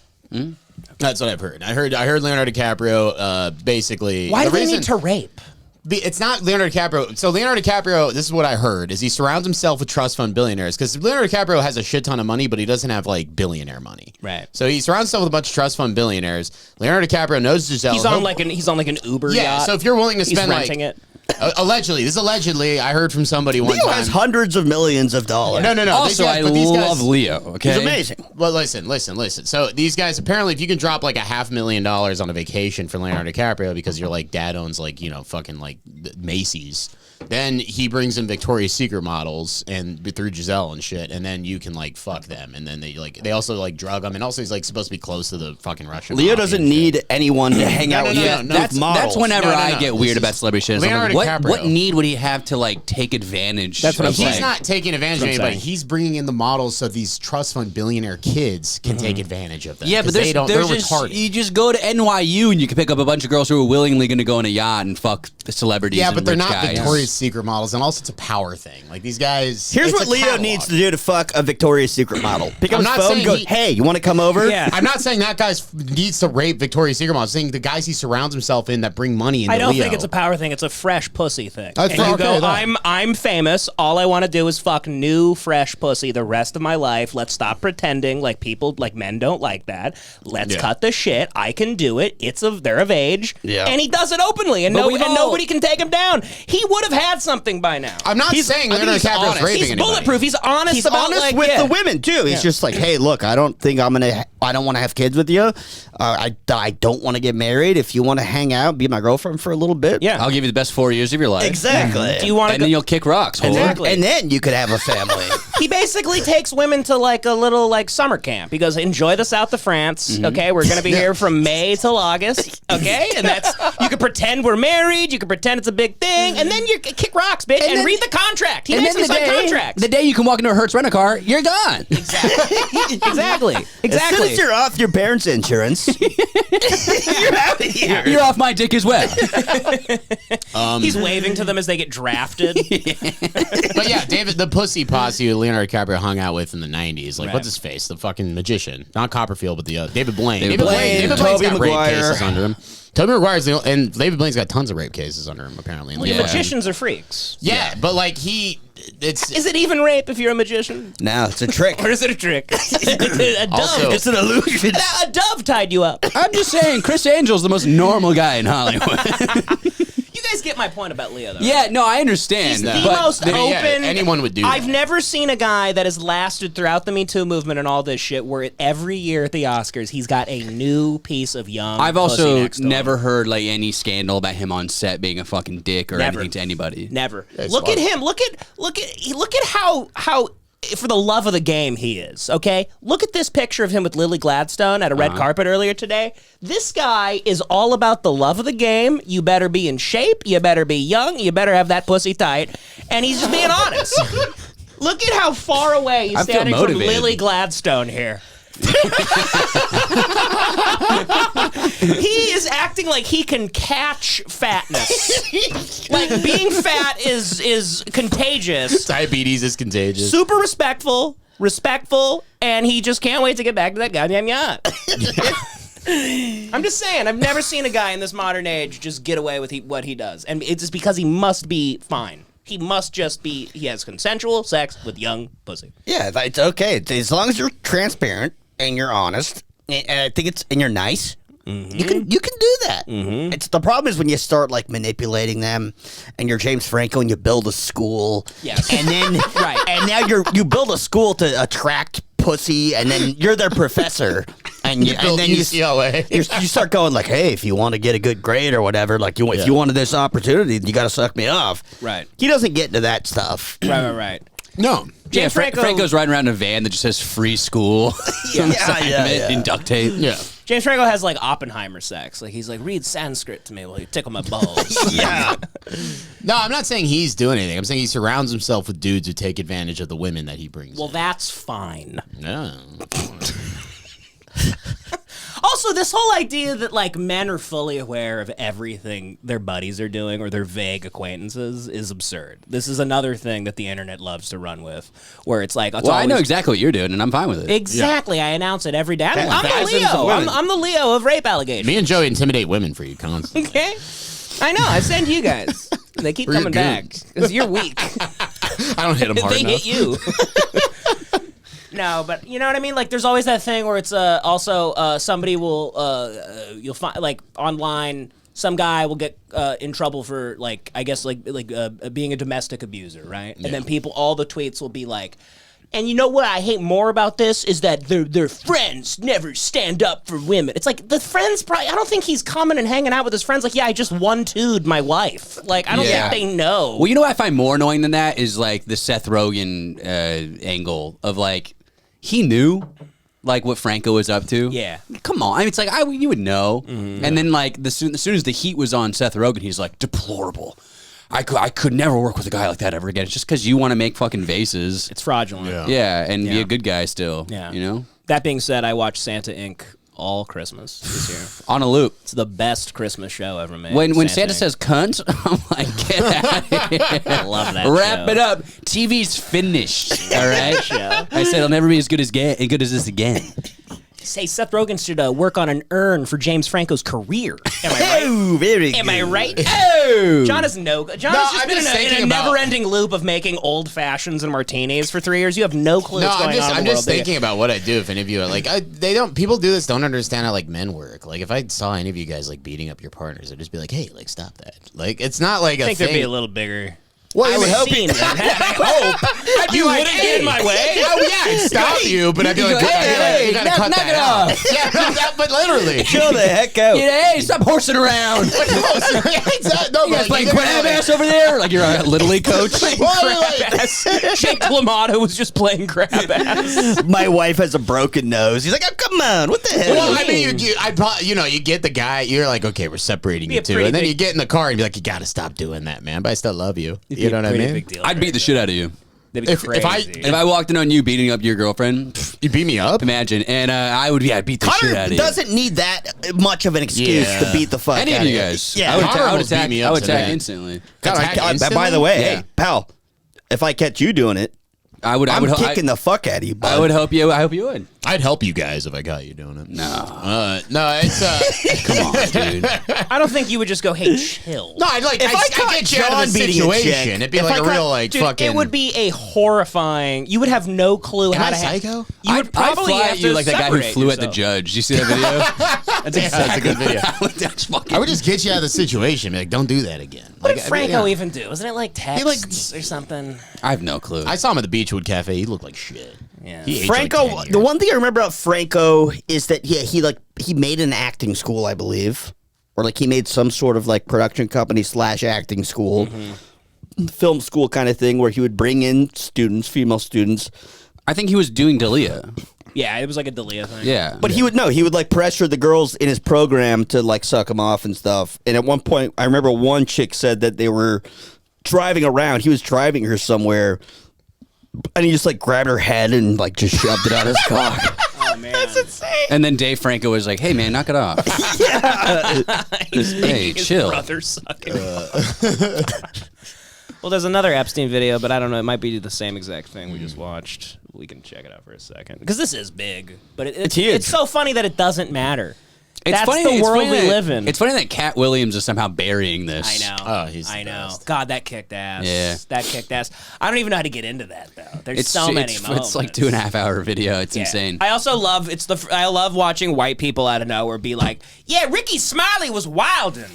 That's what I've heard. I heard Leonardo DiCaprio basically. Why do they need to rape? It's not Leonardo DiCaprio. So Leonardo DiCaprio, this is what I heard, is he surrounds himself with trust fund billionaires, because Leonardo DiCaprio has a shit ton of money, but he doesn't have like billionaire money. Right. So he surrounds himself with a bunch of trust fund billionaires. Leonardo DiCaprio knows Giselle. He's on like an Uber yacht. Yeah. So if you're willing to spend renting it. Allegedly, I heard from somebody one time. Leo has hundreds of millions of dollars. No. Also, I love Leo. Okay, he's amazing. Well, listen. So these guys, apparently, if you can drop like $500,000 on a vacation for Leonardo DiCaprio because your like dad owns like fucking like Macy's, then he brings in Victoria's Secret models and through Giselle and shit, and then you can like fuck them, and then they also like drug them, and also he's like supposed to be close to the fucking Russian. Leo doesn't need anyone to hang out with. That's whenever I get weird about celebrity shit. Leonardo DiCaprio. What need would he have to like take advantage? That's what I'm saying. He's not taking advantage of anybody. He's bringing in the models so these trust fund billionaire kids can take advantage of them. Yeah, but they're retarded. You just go to NYU and you can pick up a bunch of girls who are willingly going to go on a yacht and fuck the celebrities. Yeah, but they're not guys. Victoria's Victoria's Secret models, and also it's a power thing. Like these guys. Here's what Leo needs to do to fuck a Victoria's Secret model. Pick up his phone and go, hey, you want to come over? Yeah. I'm not saying that guy needs to rape Victoria's Secret models. I'm saying the guys he surrounds himself in that bring money into I don't Leo. think it's a power thing. It's a fresh pussy thing. That's And you okay, go, then. I'm famous. All I want to do is fuck new, fresh pussy the rest of my life. Let's stop pretending like men don't like that. Let's cut the shit. I can do it. They're of age. Yeah. And he does it openly, and nobody can take him down. He would have had something by now. I'm not saying Leonardo DiCaprio's raping He's anybody. bulletproof. He's honest He's about honest with the women too. He's just like, hey, look, I don't want to have kids with you. I don't want to get married. If you want to hang out, be my girlfriend for a little bit. Yeah. I'll give you the best 4 years of your life. Exactly. Do you want to? And then you'll kick rocks. whore. Exactly. And then you could have a family. He basically takes women to like a little like summer camp. He goes, enjoy the south of France. Okay, we're gonna be here from May till August. Okay, and that's you can pretend we're married. You can pretend it's a big thing, and then you kick rocks, bitch, and read the contract. He makes them sign contracts. The day you can walk into a Hertz rent-a-car, you're gone. Exactly. As soon as you're off your parents' insurance, you're out of here. You're off my dick as well. He's waving to them as they get drafted. But yeah, David, the pussy posse who Leonardo DiCaprio hung out with in the 90s. Like, what's his face? The fucking magician. Not Copperfield, but the David Blaine. David Blaine's Tobey got rape Maguire. cases under him. Tobey Maguire's and David Blaine's got tons of rape cases under him, apparently. Well, magicians are freaks. Yeah, but like Is it even rape if you're a magician? No, it's a trick. Or is it a trick? A dove. Also- It's an illusion. A dove tied you up. I'm just saying, Chris Angel's the most normal guy in Hollywood. You guys get my point about Leo, though. Yeah, no, I understand. He's the but most open. anyone would do that. I've never seen a guy that has lasted throughout the Me Too movement and all this shit where every year at the Oscars he's got a new piece of young I've pussy also next door. never heard like any scandal about him on set being a fucking dick or anything to anybody. Never. It's Look at awesome. him. Look at how for the love of the game he is, okay? Look at this picture of him with Lily Gladstone at a red carpet earlier today. This guy is all about the love of the game. You better be in shape. You better be young. You better have that pussy tight. And he's just being honest. Look at how far away he's I feel standing from motivated. Lily Gladstone here. He is acting like he can catch fatness. Like being fat is contagious. Diabetes is contagious. Super respectful, and he just can't wait to get back to that goddamn yacht. I'm just saying, I've never seen a guy in this modern age just get away with what he does, and it's just because he must be fine. He must just be. He has consensual sex with young pussy. Yeah, it's okay. As long as you're transparent and you're honest, and I think and you're nice. Mm-hmm. You can do that. Mm-hmm. It's the problem is when you start like manipulating them, and you're James Franco and you build a school. Yes. And then Right. and now you build a school to attract pussy, and then you're their professor, and then UCLA. you start going like, hey, if you want to get a good grade or whatever, like if you wanted this opportunity, you got to suck me off. Right. He doesn't get into that stuff. Right. No. Yeah, James Franco- Franco's riding around in a van that just says free school. Yeah. In duct tape. Yeah. James Franco has like Oppenheimer sex. Like he's like, read Sanskrit to me while you tickle my balls. Yeah. No, I'm not saying he's doing anything. I'm saying he surrounds himself with dudes who take advantage of the women that he brings. Well, that's fine. No. Also, this whole idea that like men are fully aware of everything their buddies are doing or their vague acquaintances is absurd. This is another thing that the internet loves to run with, where it's like, I know exactly what you're doing, and I'm fine with it. Exactly. I announce it every day. I'm the Thousands of Leo. women. I'm the Leo of rape allegations. Me and Joey intimidate women for you constantly. Okay. I know. I send you guys. They keep We're coming back goons. because you're weak. I don't hit them hard They enough. hit you. No, but you know what I mean? Like, there's always that thing where it's also somebody will, you'll find, like, online, some guy will get in trouble for, like, I guess, like being a domestic abuser, right? And then all the tweets will be like, and you know what I hate more about this is that their friends never stand up for women. It's like, the friends probably, I don't think he's coming and hanging out with his friends like, yeah, I just 1-2'd my wife. Like, I don't think they know. Well, you know what I find more annoying than that is, like, the Seth Rogen angle of, like, he knew, like, what Franco was up to. Yeah. Come on. I mean, it's like, you would know. And then, like, as soon as the heat was on Seth Rogen, he's like, deplorable. I could never work with a guy like that ever again. It's just because you want to make fucking vases. It's fraudulent. Yeah, and be a good guy still. Yeah. You know? That being said, I watched Santa Inc. all Christmas this year. On a loop. It's the best Christmas show ever made. When Santa says cunt, I'm like, get out of here. I love that Wrap show. it up. TV's finished. All right? I said it'll never be as good as this again. Say Seth Rogen should work on an urn for James Franco's career. Am I right? Oh, very good. Am I right? Oh! John is no good. John has just I'm been just in a thinking about- never-ending loop of making old fashions and martinis for 3 years. You have no clue what's going on in the I'm world. just thinking about what I do if any of you are like, people do this, don't understand how like men work. Like if I saw any of you guys like beating up your partners, I'd just be like, hey, like stop that. Like it's not like I a think thing. there'd be a little bigger. Well, I would hope. You wouldn't get in my way. Oh yeah, I'd stop you, but I'd be like, hey, you gotta cut knock that it out. off. Yeah, but literally. Chill the heck out. Hey, stop horsing around. No, You guys playing crab ass over there? Like you're a Little League coach? Crab ass. Jake LaMotta was just playing crab ass. My wife has a broken nose. He's like, oh, come on. What the hell? Well, I mean, you get the guy. You're like, okay, we're separating Be you a two, pretty and then big- you get in the car and be like, you got to stop doing that, man. But I still love you. You know what I Pretty mean? big deal. I'd beat the shit out of you. That'd be If crazy. If I walked in on you beating up your girlfriend, You beat me up. imagine. And I'd beat the shit out Connor of you. doesn't need that much of an excuse Yeah. to beat the fuck Any out of of you you. guys. Yeah. I would Connor attack, almost beat me up today. instantly. God, Attack by the way, Yeah. hey, pal, if I catch you doing it, I'm I'm kicking the fuck out of you, bud. I hope you would. I'd help you guys if I got you doing it. No. No, it's Come on, dude. I don't think you would just go, hey, chill. no. I'd like If I caught get you out of John the beating a chick, situation. It'd be if like I a caught- real like Dude, fucking. it would be a horrifying. You would have no clue Am how I to. psycho? You would probably I'd fly have at you to like that guy who separate flew at the yourself. judge. You see that video? That's That's a good video. That's fucking. I would just get you out of the situation. Be like, don't do that again. What Like, did Franco I mean, even do? Wasn't it like texts or something? I have no clue. I saw him at the Beechwood Cafe. He looked like shit. Yeah. He aged Franco, like 10 years. the one thing I remember about Franco is that he made an acting school, I believe, or like he made some sort of like production company / acting school, film school kind of thing where he would bring in students, female students. I think he was doing Dalia. Yeah, it was like a Dalia thing. Yeah. But he would like pressure the girls in his program to like suck him off and stuff. And at one point, I remember one chick said that they were driving around. He was driving her somewhere, and he just like grabbed her head and like just shoved it out his cock. Oh man, that's insane. And then Dave Franco was like, "Hey man, knock it off. Hey, His chill." brother sucking. Well, there's another Epstein video, but I don't know. It might be the same exact thing we just watched. We can check it out for a second because this is big, but it's huge. It's so funny that it doesn't matter. It's That's funny, the it's world funny we that- live in. It's funny that Katt Williams is somehow burying this. I know. Oh, he's the I know. best. God, that kicked ass. Yeah. That kicked ass. I don't even know how to get into that though. There's so many moments. It's like 2.5 hour video. It's Yeah. insane. I also love I love watching white people out of nowhere be like, "Yeah, Ricky Smiley was wildin'."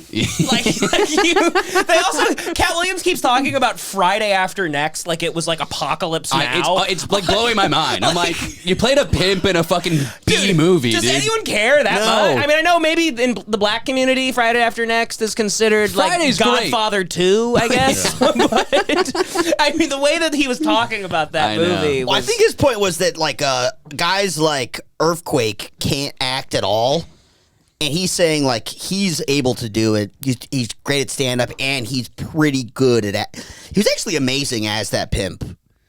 They also Katt Williams keeps talking about Friday After Next like it was like Apocalypse Now. It's like blowing my mind. I'm like, you played a pimp in a fucking B Dude, movie, does dude. anyone care that No. much? I mean, I know maybe in the black community, Friday After Next is considered Friday's like great. Godfather 2, I guess. But I mean, the way that he was talking about that I know. movie Well, I was, think his point was that like guys like Earthquake can't act at all, and he's saying like he's able to do it. He's great at stand up, and he's pretty good at. He was actually amazing as that pimp.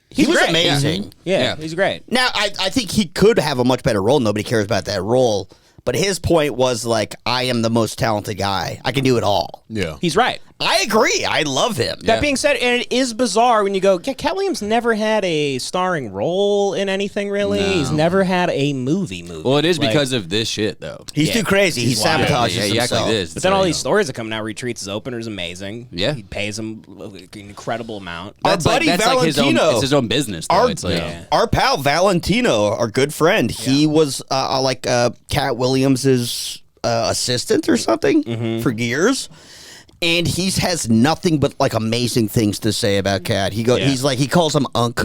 He was great, amazing. yeah, he's great. Now I think he could have a much better role. Nobody cares about that role. But his point was like, I am the most talented guy. I can do it all. Yeah. He's right. I agree. I love him. That being said, and it is bizarre when you go, yeah, Katt Williams never had a starring role in anything, really. No. He's never had a movie. Well, it is Like, because of this shit, though. He's too crazy. He wild. sabotages Yeah, he acts himself. like this. But then all these stories that come now, retreats his opener is amazing. Yeah. He pays him an incredible amount. That's buddy like his own. Valentino. It's his own business. Though. It's like, Our pal Valentino, our good friend, he was like Katt Williams's assistant or something for years, and he has nothing but like amazing things to say about Katt. He he's like he calls him Unk.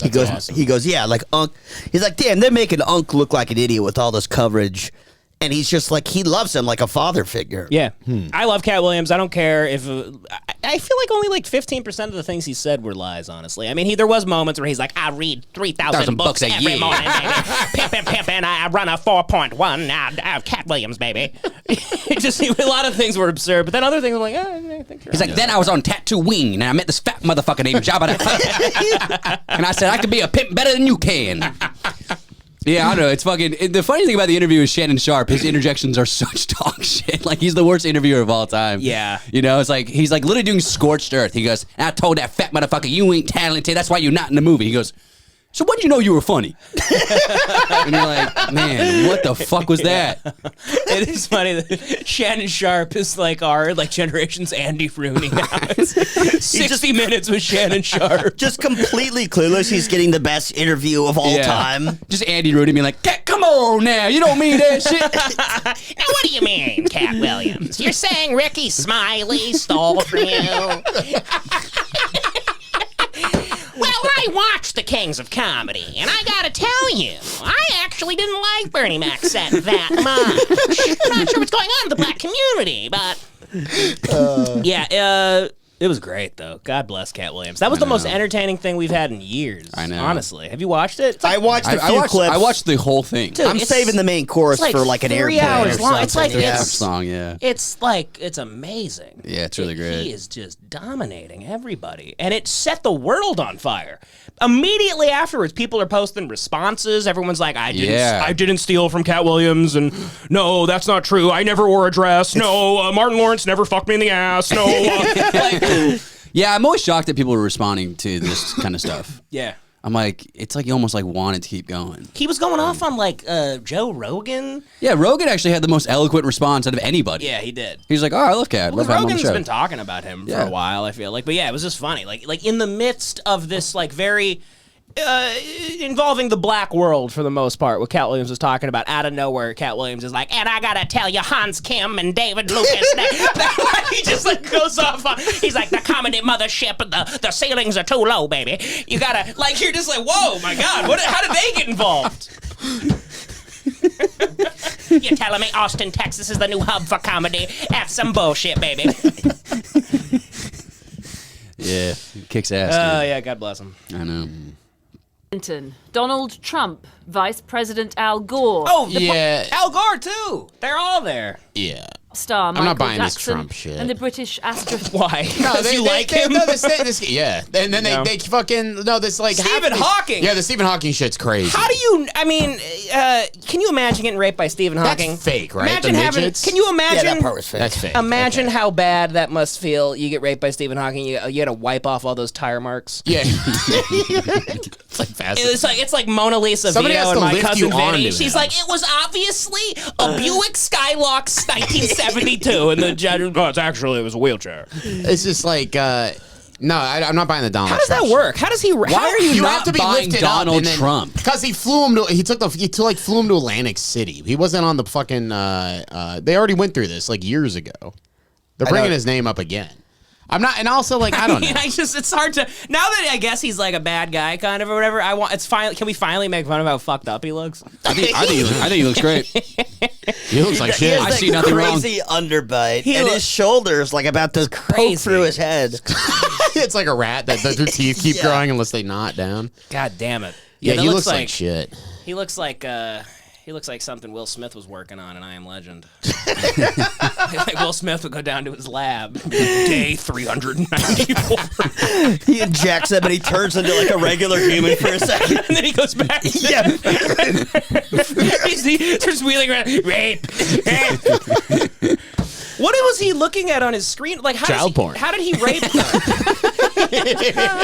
He goes, yeah, like Unk. He's like, damn, they're making Unk look like an idiot with all this coverage. And he's just like, he loves him like a father figure. Yeah. I love Katt Williams. I don't care if... I feel like only like 15% of the things he said were lies, honestly. I mean, there was moments where he's like, I read 3,000 books a every year. morning, baby. Pimpin', I run a 4.1. Katt Williams, baby. A lot of things were absurd, but then other things I'm like, I think you're He's like, then I was on Tatooine, and I met this fat motherfucker named Jabba the Hutt. And I said, I could be a pimp better than you can. Yeah, I don't know. It's fucking. The funny thing about the interview is Shannon Sharpe. His interjections are such dog shit. Like he's the worst interviewer of all time. Yeah. You know, it's like he's like literally doing scorched earth. He goes, "I told that fat motherfucker you ain't talented. That's why you're not in the movie." He goes, "So when did you know you were funny?" And you're like, man, what the fuck was that? It is funny that Shannon Sharpe is like our generation's Andy Rooney now. 60 minutes with Shannon Sharpe. Just completely clueless. He's getting the best interview of all time. Just Andy Rooney being like, "Come on now, you don't mean that shit." Now what do you mean, Katt Williams? You're saying Ricky Smiley stole from you? Well, I watched The Kings of Comedy, and I gotta tell you, I actually didn't like Bernie Mac's set that much. I'm not sure what's going on in the black community, but... it was great, though. God bless Katt Williams. That was the most entertaining thing we've had in years. I know. Honestly. Have you watched it? I watched a few clips. I watched the whole thing. Dude, I'm saving the main chorus for like an 3 airplane hours or long. something. It's like Song, yeah. It's amazing. Yeah, it's really great. He is just dominating everybody, and it set the world on fire. Immediately afterwards, people are posting responses. Everyone's like, "I didn't steal from Katt Williams," and "No, that's not true. I never wore a dress. No, Martin Lawrence never fucked me in the ass. No." Yeah, I'm always shocked that people are responding to this kind of stuff. Yeah. I'm like, it's like you almost like wanted to keep going. He was going off on like Joe Rogan. Yeah, Rogan actually had the most eloquent response out of anybody. Yeah, he did. He's like, "Oh, I love Katt. Love having him on the Rogan's show." been talking about him for a while, I feel like. But yeah, it was just funny. Like in the midst of this like very involving the black world for the most part, what Katt Williams was talking about, out of nowhere, Katt Williams is like, "And I gotta tell you, Hans Kim and David Lucas," he just like goes off on, he's like, "The comedy mothership, the ceilings are too low, baby. You gotta," like, you're just like, whoa, my God, how did they get involved? You're telling me Austin, Texas is the new hub for comedy? That's some bullshit, baby. Yeah, he kicks ass. Oh, yeah, God bless him. I know. Clinton, Donald Trump, Vice President Al Gore. Oh, Yeah. Al Gore, too. They're all there. Yeah. Star Michael not buying this Jackson, Trump shit. and the British astronaut. Why? No, you like him? No, yeah. And then they fucking, no, this like... Stephen Hawking. Yeah, the Stephen Hawking shit's crazy. How do you, I mean, can you imagine getting raped by Stephen Hawking? That's fake, right? Imagine The having, midgets? can you imagine? Yeah, that part was fake. That's fake. Imagine Okay. how bad that must feel. You get raped by Stephen Hawking, you got to wipe off all those tire marks. Yeah. It's like fast. It's like Mona Lisa Somebody Vito has and to my lift cousin you onto Vinny. She's him. like, it was obviously a Buick Skylark 1972, and the judge, it was a wheelchair. It's just like, no, I'm not buying the Donald How does Trump that work? How does he? Why are you, You not have to be buying lifted Donald up and then, Trump? Because he flew him to. He flew him to Atlantic City. He wasn't on the fucking. They already went through this like years ago. They're bringing his name up again. I'm not, and also like I don't know. It's hard to now that I guess he's like a bad guy kind of or whatever. Can we finally make fun of how fucked up he looks? I think he looks great. He looks like shit. I see nothing wrong. Crazy underbite, and his shoulders like about to poke through his head. It's like a rat that their teeth keep growing unless they knot down. God damn it! Yeah, that he looks like shit. He looks like something Will Smith was working on in I Am Legend. Like Will Smith would go down to his lab, day 394. He injects him and he turns into like a regular human for a second. And then he goes back. Yeah. He starts wheeling around. Rape. What was he looking at on his screen? Like Child porn. How did he rape them?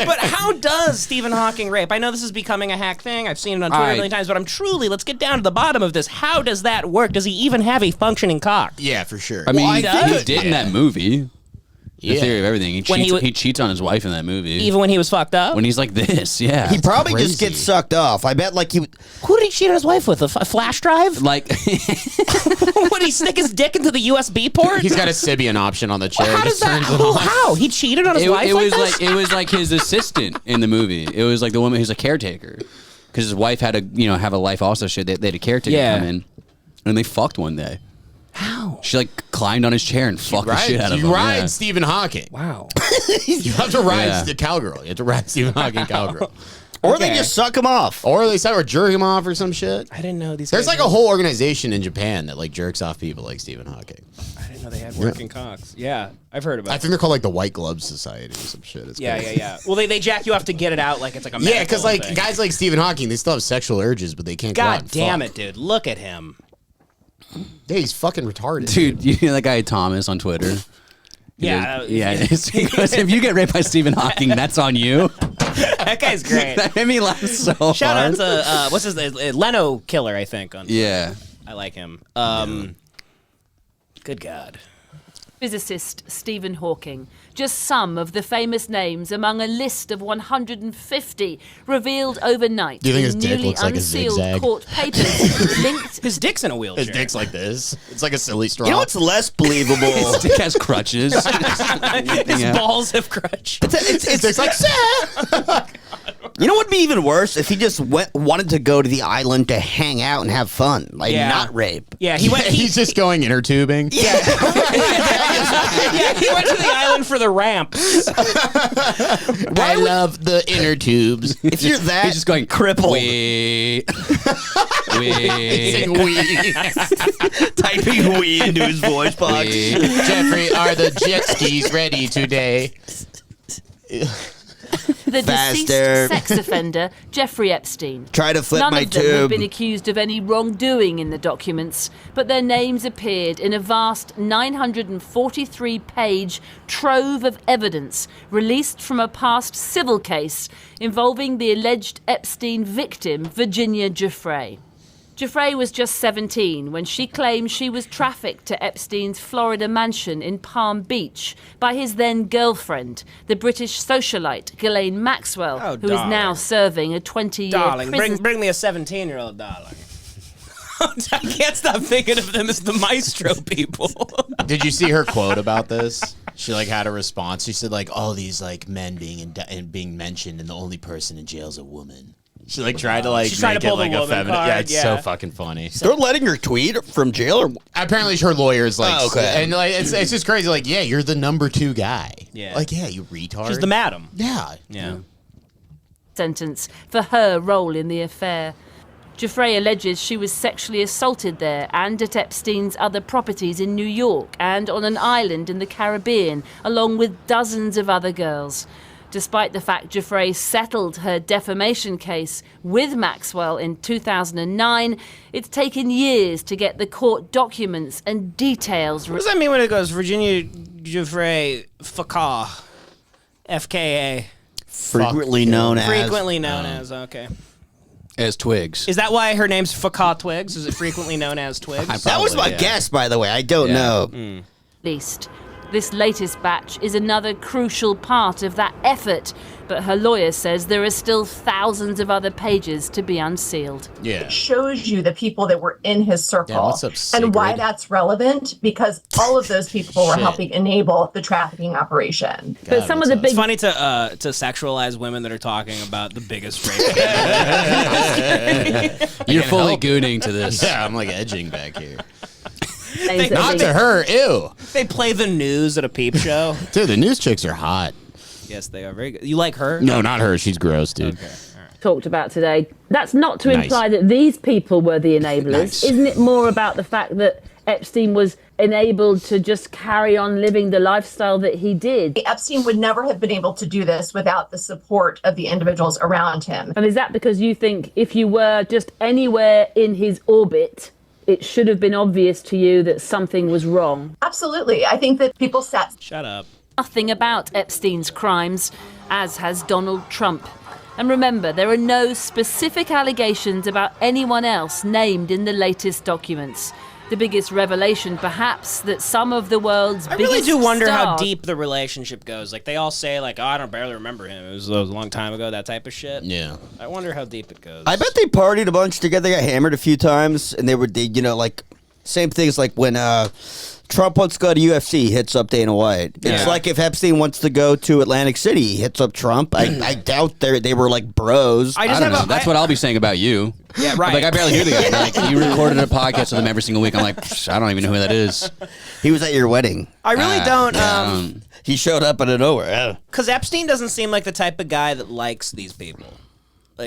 But how does Stephen Hawking rape? I know this is becoming a hack thing. I've seen it on Twitter a million times, but let's get down to the bottom of this. How does that work? Does he even have a functioning cock? Yeah, for sure. I mean, Why he does? did in that movie. The Theory of Everything. He cheats on his wife in that movie. Even when he was fucked up? When he's like this, yeah. He probably just gets sucked off. I bet like he. Who did he cheat on his wife with? A flash drive? Like, Would he stick his dick into the USB port? He's got a Sybian option on the chair. How does that? How? He cheated on his wife it was this? it was like his assistant in the movie. It was like the woman who's a caretaker. Because his wife had to, have a life also. They had a caretaker come in. And they fucked one day. How? She like climbed on his chair and fucked the shit out of him. You ride Stephen Hawking. Wow. You have to ride the cowgirl. You have to ride Stephen Hawking cowgirl. Or they just suck him off. Or they start jerking him off or some shit. I didn't know these. There's guys like a whole organization in Japan that like jerks off people like Stephen Hawking. I didn't know they had working cocks. Yeah, I've heard about. I think they're called like the White Glove Society or some shit. It's crazy. Yeah. Well, they jack you off to get it out like it's like a yeah, because like thing. guys like Stephen Hawking, they still have sexual urges, but they can't. go out God and damn fuck. it, dude! Look at him. Yeah, he's fucking retarded, Dude, you know that guy Thomas on Twitter? Yeah, He goes, if you get raped by Stephen Hawking, that's on you. That guy's great. That made me laugh so hard. Shout out to what's his name? Leno Killer, I think. Yeah. I like him. Good God. Physicist Stephen Hawking. Just some of the famous names among a list of 150 revealed overnight Do you think in his dick newly looks like a unsealed zigzag? court papers linked. His dick's in a wheelchair. His dick's like this. It's like a silly straw. You know what's less believable? His dick has crutches. His balls have crutch. His dick's like. You know what would be even worse if he just wanted to go to the island to hang out and have fun, like not rape. Yeah, he went. He's just going inner tubing. Yeah, he went to the island for the ramps. I love the inner tubes. If you're that, He's just going crippled, wee. Saying wee. typing "we" into his voice box. Jeffrey, are the jet skis ready today? The Faster. deceased sex offender, Jeffrey Epstein. Try to flip None my of them have tube. been accused of any wrongdoing in the documents, but their names appeared in a vast 943-page trove of evidence released from a past civil case involving the alleged Epstein victim, Virginia Giuffre. Giuffre was just 17 when she claimed she was trafficked to Epstein's Florida mansion in Palm Beach by his then-girlfriend, the British socialite Ghislaine Maxwell, who is now serving a 20-year Darling, prison. bring me a 17-year-old, darling. I can't stop thinking of them as the maestro people. Did you see her quote about this? She like had a response. She said like all these like men being mentioned, and the only person in jail is a woman. She like tried to like She's trying make to it pull the like a woman feminine. card, Yeah, it's yeah. so fucking funny. They're letting her tweet from jail, or Apparently, her lawyer's like, Oh, okay. and like it's just crazy. Like, yeah, you're the number 2 guy. Yeah. like yeah, you retard. She's the madam. Yeah, Yeah. Sentence for her role in the affair. Giuffre alleges she was sexually assaulted there and at Epstein's other properties in New York and on an island in the Caribbean, along with dozens of other girls. Despite the fact Giuffre settled her defamation case with Maxwell in 2009, it's taken years to get the court documents and details. What does that mean when it goes Virginia Giuffre FKA? FKA. frequently known as. Frequently known as, okay. As Twigs. Is that why her name's FKA Twigs? Is it frequently known as Twigs? That was my guess, by the way. I don't know. Least. This latest batch is another crucial part of that effort, but her lawyer says there are still thousands of other pages to be unsealed. yeah. Shows you the people that were in his circle. Yeah, what's up, and why Sigrid? that's relevant, because all of those people were Shit. helping enable the trafficking operation. But some of the It's big funny to sexualize women that are talking about the biggest rape. You're fully gooning to this. Yeah, I'm like edging back here. things that Not are to being- her, ew. They play the news at a peep show. Dude, the news chicks are hot. Yes, they are very good. You like her? No, not her. She's gross, dude. talked about today. That's not to Nice. imply that these people were the enablers. Nice. Isn't it more about the fact that Epstein was enabled to just carry on living the lifestyle that he did? Epstein would never have been able to do this without the support of the individuals around him. And is that because you think if you were just anywhere in his orbit, it should have been obvious to you that something was wrong? Absolutely. I think that people sat Shut up. Nothing about Epstein's crimes, as has Donald Trump. And remember, there are no specific allegations about anyone else named in the latest documents. The biggest revelation, perhaps, that some of the world's I biggest really do wonder how stars- deep the relationship goes. Like, they all say, like, oh, I don't barely remember him. It was a long time ago, that type of shit. Yeah. I wonder how deep it goes. I bet they partied a bunch together, got hammered a few times, and they like, same things like when Trump wants to go to UFC, he hits up Dana White. It's Yeah. like if Epstein wants to go to Atlantic City, he hits up Trump. I doubt they were like bros. I I just don't have know. That's what I'll be saying about you. Yeah, right. Like, I barely knew the guy. Like, you recorded a podcast with him every single week. I'm like, I don't even know who that is. He was at your wedding. I really don't, He showed up out of nowhere. because Epstein doesn't seem like the type of guy that likes these people.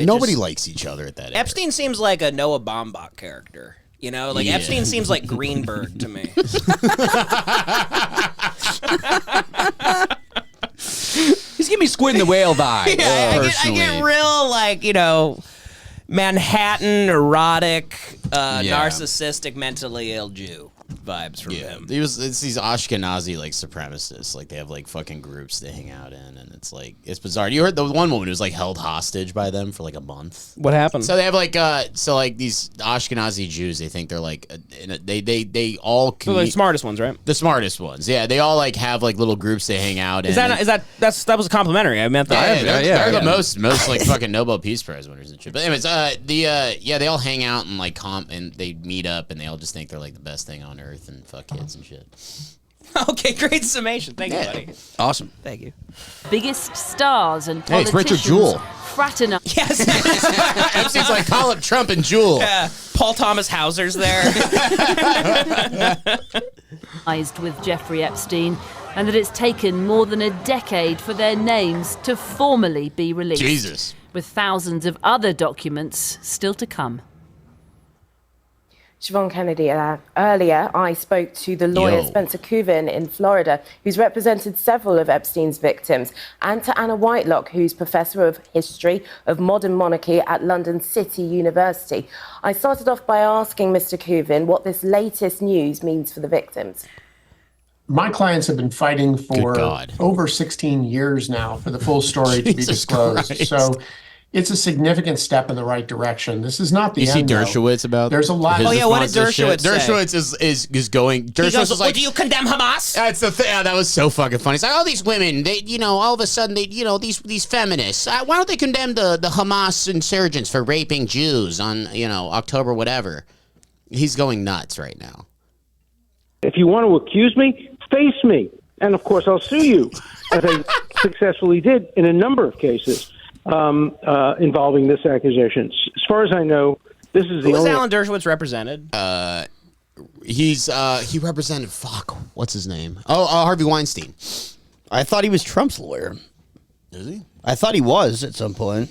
Nobody likes each other at that age. Epstein seems like a Noah Baumbach character. You know, like Epstein seems like Greenberg to me. He's giving me Squid and the Whale vibe. Yeah, I get real, like, you know, Manhattan, erotic, narcissistic, mentally ill Jew vibes from him. It's these Ashkenazi like supremacists. Like they have like fucking groups they hang out in, and it's bizarre. You heard the one woman who was like held hostage by them for like a month. What happened? So they have like these Ashkenazi Jews. They think they're like they all the smartest ones, right? The smartest ones. Yeah, they all like have like little groups they hang out in. That was a complimentary. I meant that. They're the most like fucking Nobel Peace Prize winners and shit. But anyways, they all hang out and like and they meet up and they all just think they're like the best thing on earth and fuck kids and shit. Okay, great summation. Thank you, buddy. Awesome. Thank you. Biggest stars and Hey, it's politicians Richard Jewell. fraternize. Yes. Epstein's like, call up Trump and Jewel. Yeah. Paul Thomas Hauser's there. With Jeffrey Epstein, and that it's taken more than a decade for their names to formally be released. Jesus. With thousands of other documents still to come. Siobhan Kennedy, earlier I spoke to the lawyer Spencer Couvin in Florida, who's represented several of Epstein's victims, and to Anna Whitelock, who's Professor of History of Modern Monarchy at London City University. I started off by asking Mr. Couvin what this latest news means for the victims. My clients have been fighting for over 16 years now for the full story to be disclosed. Christ. So it's a significant step in the right direction. This is not the end. You see Dershowitz about? There's a lot. Oh yeah, what did Dershowitz say? Dershowitz is going. Dershowitz is like, do you condemn Hamas? That's the thing. That was so fucking funny. It's like, all these women, they, all of a sudden, these feminists. Why don't they condemn the Hamas insurgents for raping Jews on, October whatever? He's going nuts right now. If you want to accuse me, face me, and of course I'll sue you, as I successfully did in a number of cases. Involving this accusation. As far as I know, this is the only... Was Alan Dershowitz represented? He represented, what's his name? Harvey Weinstein. I thought he was Trump's lawyer. Is he? I thought he was at some point.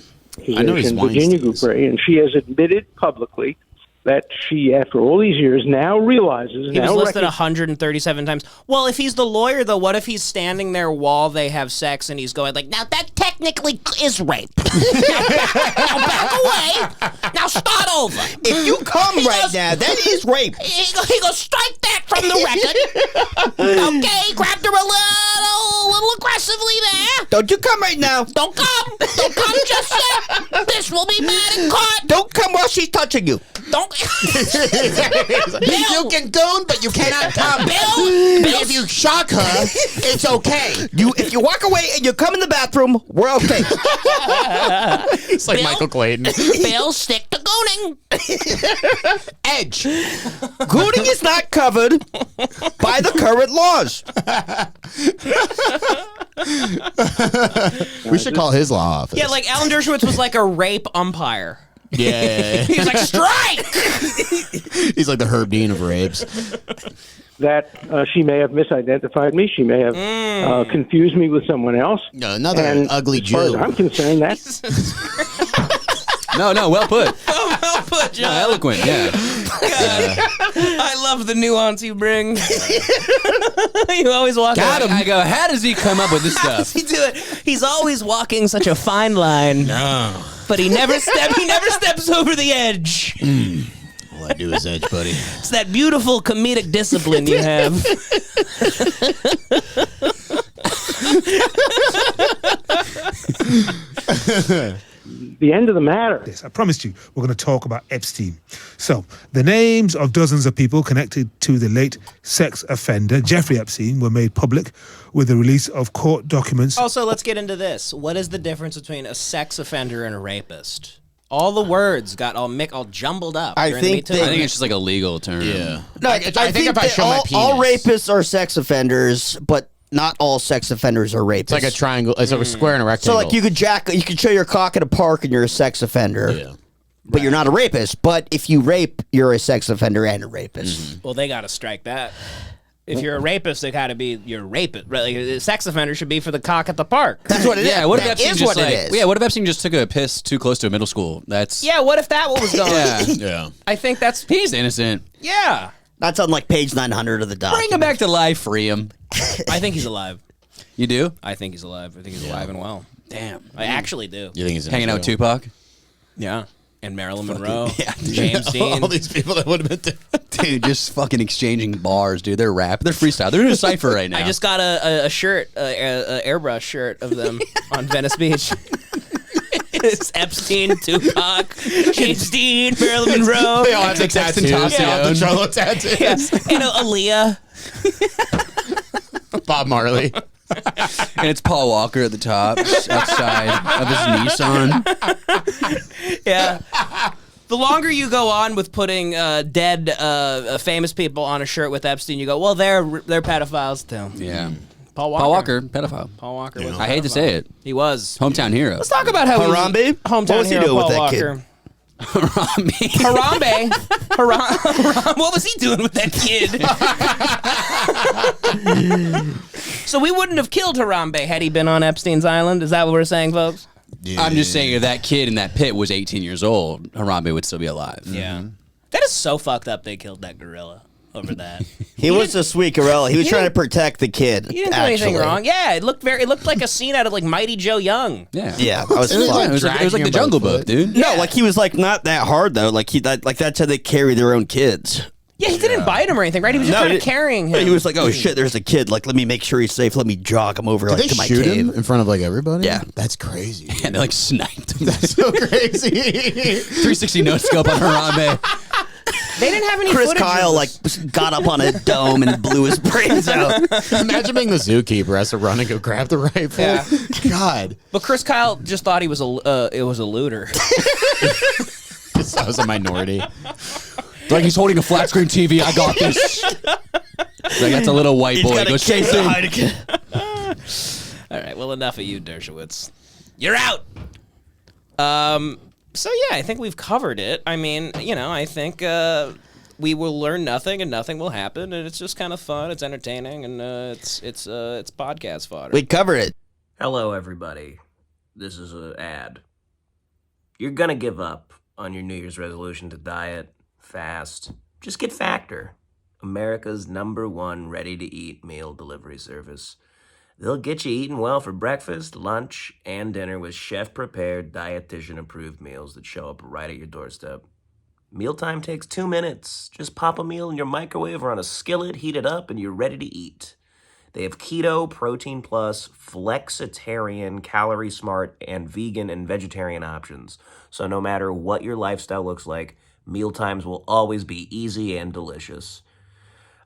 I know he's Virginia Gouffre, and she has admitted publicly that she, after all these years, now realizes... He was listed 137 times. Well, if he's the lawyer, though, what if he's standing there while they have sex and he's going like, now that technically is rape. Now back away. Now start over. If you come now, that is rape. He goes, strike that from the record. Okay, grabbed her a little aggressively there. Don't you come right now. Don't come just yet. This will be bad in court. Don't come while she's touching you. Don't. You can goon, but you cannot come. Bill, if you shock her, it's okay. If you walk away and you come in the bathroom, we're okay. It's like Michael Clayton. Bill, stick to gooning. Edge. Gooning is not covered by the current laws. We should call his law office. Yeah, like Alan Dershowitz was like a rape umpire. Yeah. He was like, strike! He's like the Herb Dean of rapes. That she may have misidentified me. She may have confused me with someone else. No, another ugly Jew. As far as I'm concerned, No, well put. Oh, well put, John. Eloquent, yeah. I love the nuance you bring. You always walk. Got him. I go, how does he come up with this How does stuff? he do it? He's always walking such a fine line. No. But he never steps over the edge. All I do is edge, buddy. It's that beautiful comedic discipline you have. the end of the matter. Yes, I promised you we're going to talk about Epstein. So, the names of dozens of people connected to the late sex offender Jeffrey Epstein were made public with the release of court documents. Also, let's get into this. What is the difference between a sex offender and a rapist? All the words got all jumbled up. I think it's just like a legal term. Yeah. No, I think if I show my penis, all rapists are sex offenders, but not all sex offenders are rapists. It's like a triangle. It's like a square and a rectangle. So, like, you could show your cock at a park and you're a sex offender. Yeah. But you're not a rapist. But if you rape, you're a sex offender and a rapist. Well, they got to strike that. If you're a rapist, it got to be you're a rapist. Like, a sex offender should be for the cock at the park. That's what it is. Yeah, what if That Epstein is just what it like, is. yeah, what if Epstein just took a piss too close to a middle school? That's Yeah, what if that was going on? Yeah. I think that's... he's innocent. Yeah. That's on like page 900 of the document. Bring him back to life, free him. I think he's alive. You do? I think he's alive. I think he's alive and well. Damn. I actually do. You think he's in Hanging out with jail? Tupac? Yeah. And Marilyn Monroe. yeah. James Dean. All these people that would have been dead. Dude, just fucking exchanging bars, dude. They're rap. They're freestyle. They're in a cipher right now. I just got a shirt, a airbrush shirt of them on Venice Beach. It's Epstein, Tupac, James Dean, Marilyn Monroe. They all have the tattoos. They all have the Charlo tattoos. Yeah. And Aaliyah. Bob Marley. And it's Paul Walker at the top, outside of his Nissan. Yeah. The longer you go on with putting dead famous people on a shirt with Epstein, you go, well, they're pedophiles too. Yeah. Paul Walker. Paul Walker, pedophile. Paul Walker was I hate to say it. He was. Hometown hero. Let's talk about how Harambe? hometown What was he hero doing with Paul that kid? Walker. Harambe. Harambe. What was he doing with that kid? So we wouldn't have killed Harambe had he been on Epstein's island. Is that what we're saying, folks? Yeah. I'm just saying if that kid in that pit was 18 years old, Harambe would still be alive. Yeah. That is so fucked up they killed that gorilla over that. He was a sweet gorilla. He was trying to protect the kid. He didn't do anything wrong. Yeah, it looked like a scene out of like Mighty Joe Young. Yeah. Yeah, I was It was fine. like the Jungle Book, dude. No, like he was like not that hard though. Like that's how they carry their own kids. Yeah, he didn't bite him or anything, right? He was just kind of carrying him. He was like, "Oh shit, there's a kid. Like, let me make sure he's safe. Let me jog him over Did like they to my shoot cave." him in front of like everybody? Yeah. That's crazy. Yeah, they like sniped him. That's so crazy. 360 no scope on Harambe. They didn't have any Chris footage Kyle of like this. got up on a dome and blew his brains out. Imagine being the zookeeper, has to run and go grab the rifle. Yeah. God. But Chris Kyle just thought he was it was a looter. I was a minority. Like he's holding a flat screen TV. I got this. Like that's a little white He's boy. got a Goes case of "Same thing." Heineken. All right, well, enough of you, Dershowitz. You're out. So yeah, I think we've covered it. I mean, I think we will learn nothing and nothing will happen, and it's just kind of fun. It's entertaining, and it's podcast fodder. We covered it. Hello, everybody. This is an ad. You're gonna give up on your New Year's resolution to diet, fast. Just get Factor, America's #1 ready-to-eat meal delivery service. They'll get you eating well for breakfast, lunch, and dinner with chef-prepared, dietitian-approved meals that show up right at your doorstep. Mealtime takes 2 minutes. Just pop a meal in your microwave or on a skillet, heat it up, and you're ready to eat. They have keto, protein plus, flexitarian, calorie smart, and vegan and vegetarian options. So no matter what your lifestyle looks like, mealtimes will always be easy and delicious.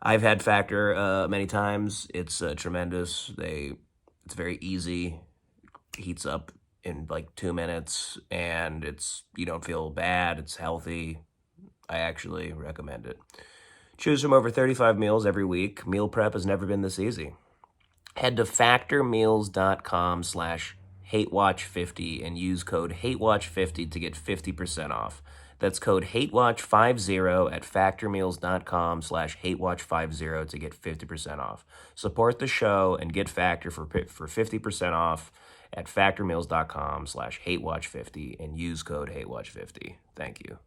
I've had Factor many times. It's tremendous. It's very easy. Heats up in like 2 minutes, and you don't feel bad. It's healthy. I actually recommend it. Choose from over 35 meals every week. Meal prep has never been this easy. Head to factormeals.com/HateWatch50 and use code HateWatch50 to get 50% off. That's code HateWatch50 at factormeals.com/HateWatch50 to get 50% off. Support the show and get Factor for 50% off at factormeals.com/HateWatch50 and use code HateWatch50. Thank you.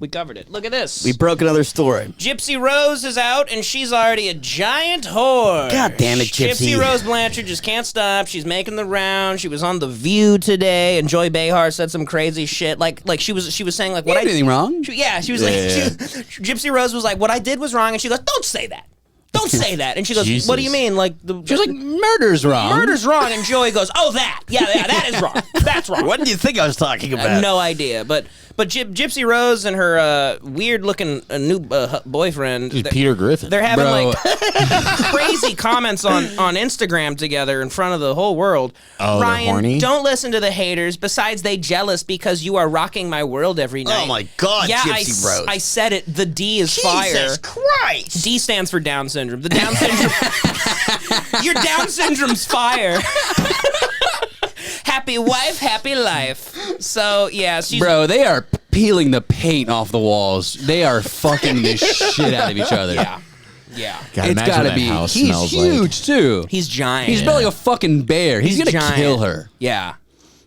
We covered it. Look at this. We broke another story. Gypsy Rose is out, and she's already a giant whore. God damn it, Gypsy. Gypsy Rose Blanchard just can't stop. She's making the round. She was on The View today, and Joy Behar said some crazy shit. Like she was saying like, what I did anything wrong? She was like, Gypsy Rose was like, what I did was wrong, and she goes, don't say that. Don't say that. And she goes, Jesus. what do you mean? Like She was like, murder's wrong. Murder's wrong. And Joey goes, oh, that. Yeah, that is wrong. That's wrong. What do you think I was talking about? No idea. But Gypsy Rose and her weird-looking new boyfriend, Peter Griffin. they're having like crazy comments on Instagram together in front of the whole world. Oh, Ryan, they're horny? don't listen to the haters. Besides, they jealous because you are rocking my world every night. Oh my God, yeah, Gypsy Rose. I said it. The D is fire. Jesus Christ. D stands for Down syndrome. The Down syndrome. Your Down syndrome's fire. Happy wife, happy life. So yeah, she's Bro, they are peeling the paint off the walls. They are fucking the shit out of each other. Yeah. Yeah. God, It's gotta be. He's huge too. He's giant. He's built like a fucking bear. He's gonna giant. kill her. Yeah.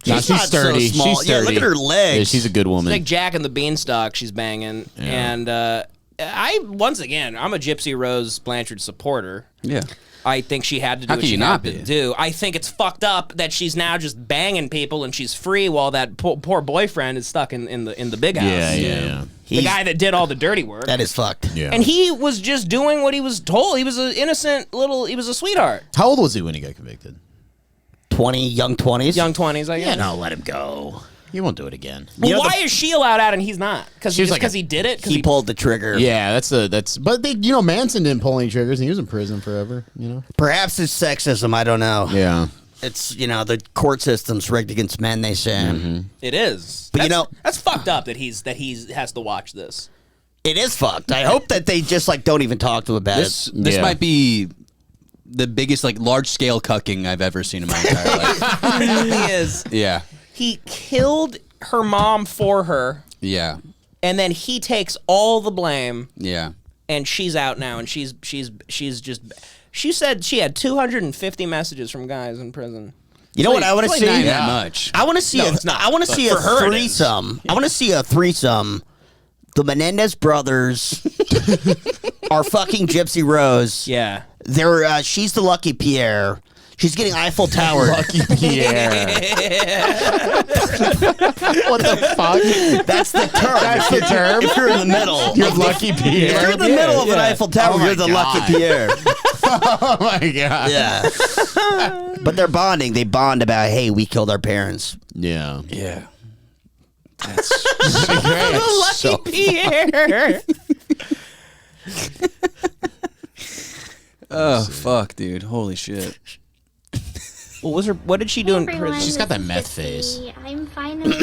No, she's sturdy. So small. She's sturdy. Yeah, look at her legs. Yeah, she's a good woman. It's like Jack and the Beanstalk she's banging. And I'm a Gypsy Rose Blanchard supporter. Yeah. I think she had to do How what can she you not had to be? do. I think it's fucked up that she's now just banging people and she's free while that poor boyfriend is stuck in the big house. Yeah. The guy that did all the dirty work. That is fucked. Yeah. And he was just doing what he was told. He was an innocent he was a sweetheart. How old was he when he got convicted? 20, young 20s. Young 20s, I guess. Yeah, no, let him go. He won't do it again. Well, why is she allowed out and he's not? Because he did it? He pulled the trigger. Yeah, but Manson didn't pull any triggers and he was in prison forever, Perhaps it's sexism, I don't know. Yeah. It's, the court system's rigged against men, they say. Mm-hmm. It is. But that's fucked up that he has to watch this. It is fucked. I hope that they just don't even talk to him about This might be the biggest large scale cucking I've ever seen in my entire life. It really is. Yeah. He killed her mom for her. Yeah. And then he takes all the blame. Yeah. And she's out now, and she's just. She said she had 250 messages from guys in prison. You know what I want to see? Not that much. I want to see. I want to see a threesome. I want to see a threesome. The Menendez brothers are fucking Gypsy Rose. Yeah. They're. She's the lucky Pierre. She's getting Eiffel Tower. Lucky Pierre. What the fuck? That's the term. That's the term? If you're in the middle. You're Lucky Pierre. If you're in the middle of an Eiffel Tower, Oh you're the my lucky Pierre. Oh my God. Yeah. But they're bonding. They bond about, hey, we killed our parents. Yeah. Yeah. That's great. Lucky Pierre. Oh fuck, dude! Holy shit! What did she do in prison? She's got that meth face. I'm finally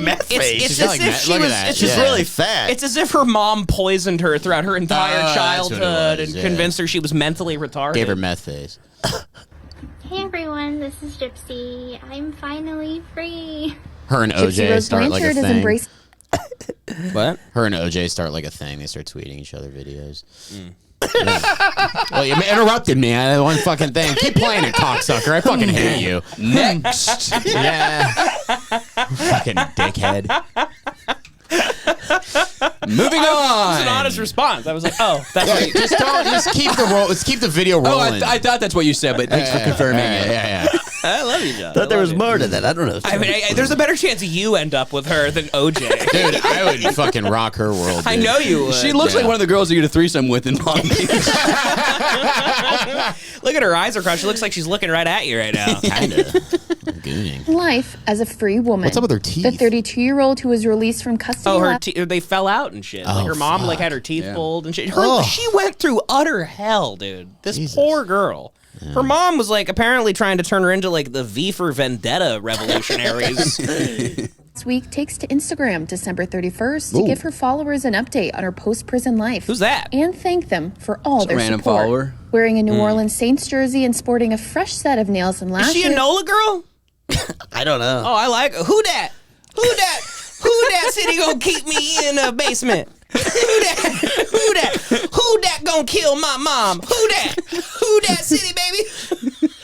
meth face. It's as if she was. It's She's really fat. It's as if her mom poisoned her throughout her entire that's what it childhood was, and yeah. convinced her she was mentally retarded. Gave her meth face. Hey everyone, this is Gypsy. I'm finally free. Her and Gypsy OJ Rose start like a Blanchard is thing. embraced- What? Her and OJ start like a thing. They start tweeting each other videos. Yeah. Well, you interrupted me. I had one fucking thing. Keep playing it, cocksucker. I fucking hate you. Next. Yeah. Fucking dickhead. Moving on. It's an honest response. I was like, oh, that's right. Just keep the video Oh, rolling. I thought that's what you said, but thanks for confirming it. Yeah. I love you, John. Thought there was more to that. I don't know. I mean, there's a better chance you end up with her than OJ. Dude, I would fucking rock her world. I dude. know you would. She looks like one of the girls you get a threesome with in Palm Beach. Look at her eyes are crossed. She looks like she's looking right at you right now. Kinda. Gooning. Life as a free woman. What's up with her teeth? The 32-year-old who was released from custody. Oh, they fell out and shit. Like her mom had her teeth pulled and shit. She went through utter hell, dude. This poor girl. Yeah. Her mom was apparently trying to turn her into the V for Vendetta revolutionaries. This week takes to Instagram December 31st to give her followers an update on her post-prison life. Who's that? And thank them for all their random support. follower. Wearing a New Orleans Saints jersey and sporting a fresh set of nails and lashes. Is she a NOLA girl? I don't know. Oh, I like her. Who that? Who that city gonna keep me in a basement? Who that gonna kill my mom? Who that city, baby?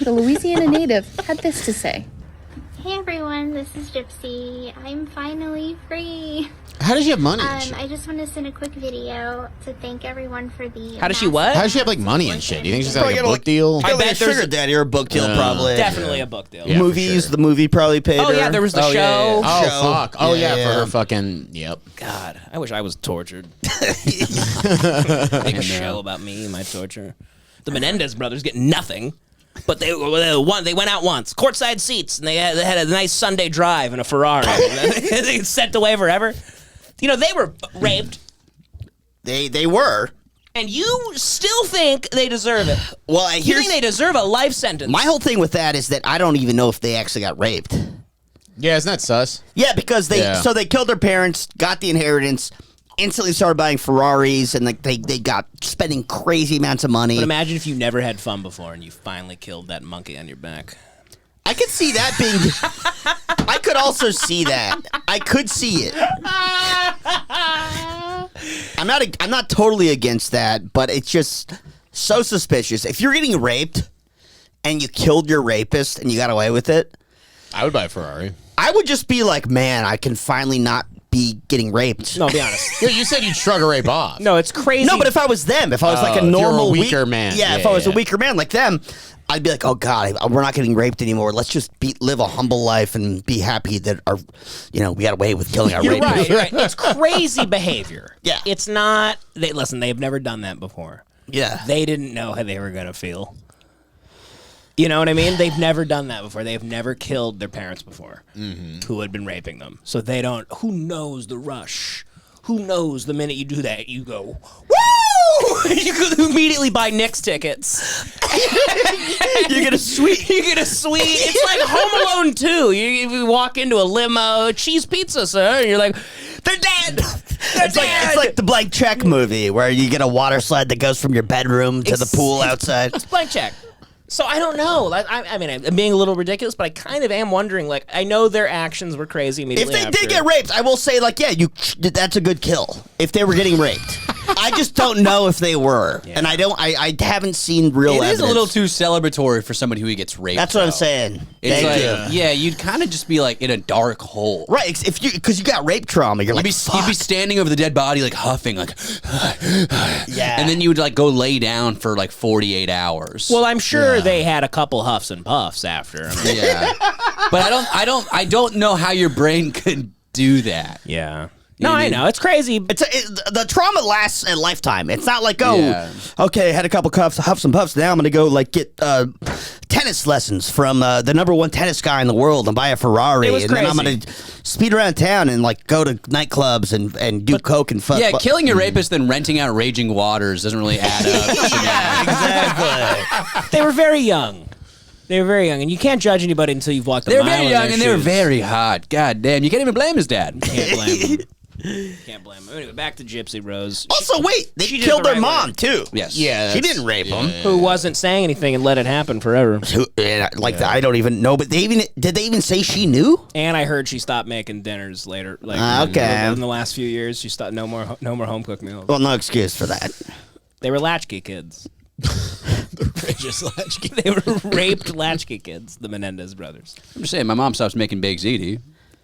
The Louisiana native had this to say. Hey everyone, this is Gypsy. I'm finally free. How does she have money? and shit? I just want to send a quick video to thank everyone for the. How does she what? How does she have money and shit? Do you think she's got a book deal? I bet there's a sugar daddy or a book deal, probably. Definitely a book deal. Yeah, Movies, the movie probably paid her. Oh yeah, there was the show. Yeah. Oh Show. fuck. Oh yeah, Yeah. for her fucking. Yep. God, I wish I was tortured. Make a show about me and my torture. The Menendez brothers get nothing, but they went out once, courtside seats, and they had a nice Sunday drive in a Ferrari. They get sent away forever. You know, they were raped. They were. And you still think they deserve it. Well, you think they deserve a life sentence. My whole thing with that is that I don't even know if they actually got raped. Yeah, isn't that sus? Yeah, because they killed their parents, got the inheritance, instantly started buying Ferraris, and they got spending crazy amounts of money. But imagine if you never had fun before and you finally killed that monkey on your back. I could see that being. I could also see that. I could see it. I I'm not totally against that, but it's just so suspicious. If you're getting raped and you killed your rapist and you got away with it, I would buy a Ferrari. I would just be like, man, I can finally not be getting raped. No, be honest. Yeah, you said you'd shrug a rape off. No, it's crazy. No, but if I was them, if I was like a normal weaker man. Yeah, if I was a weaker man like them, I'd be like, oh God, we're not getting raped anymore. Let's just live a humble life and be happy that we got away with killing our rapist. Right. It's crazy behavior. Yeah. It's not, they've never done that before. Yeah. They didn't know how they were going to feel. You know what I mean? They've never done that before. They've never killed their parents before who had been raping them. So they don't, who knows the rush? Who knows the minute you do that, you go, woo! You could immediately buy Knicks tickets. You get a suite. It's like Home Alone 2. You walk into a limo, cheese pizza, sir, and you're like, they're dead. It's like the Blank Check movie where you get a water slide that goes from your bedroom to the pool outside. It's Blank Check. So I don't know. I mean, I'm being a little ridiculous, but I kind of am wondering. Like, I know their actions were crazy immediately. If they did get raped, I will say, like, yeah, that's a good kill. If they were getting raped, I just don't know if they were, and I haven't seen real evidence. It is a little too celebratory for somebody who gets raped. That's what I'm saying. It's yeah, you'd kind of just be like in a dark hole, right? Because you got rape trauma, you'd be standing over the dead body, like huffing, like yeah, and then you would like go lay down for like 48 hours. Well, I'm sure they had a couple huffs and puffs after. I mean, yeah, but I don't know how your brain could do that. Yeah. No, I know. It's crazy. The trauma lasts a lifetime. It's not like, okay, I had a couple huffs and puffs. Now I'm going to go like get tennis lessons from the #1 tennis guy in the world and buy a Ferrari. And then I'm going to speed around town and like go to nightclubs and do coke and fuck. Yeah, killing your rapist then renting out Raging Waters doesn't really add up. Yeah, exactly. They were very young. They were very young, and you can't judge anybody until you've walked a mile in their shoes. They were very young, and they were very hot. God damn, you can't even blame his dad. Can't blame him. Can't blame him. Anyway, back to Gypsy Rose. Also, wait, they killed their mom, too. Yes. Yeah. She didn't rape him. Who wasn't saying anything and let it happen forever. I don't even know, but did they even say she knew? And I heard she stopped making dinners later. Okay. In the last few years, she stopped no more home cooked meals. Well, no excuse for that. They were latchkey kids. Just latchkey. They were raped latchkey kids, the Menendez brothers. I'm just saying, my mom stops making baked ziti.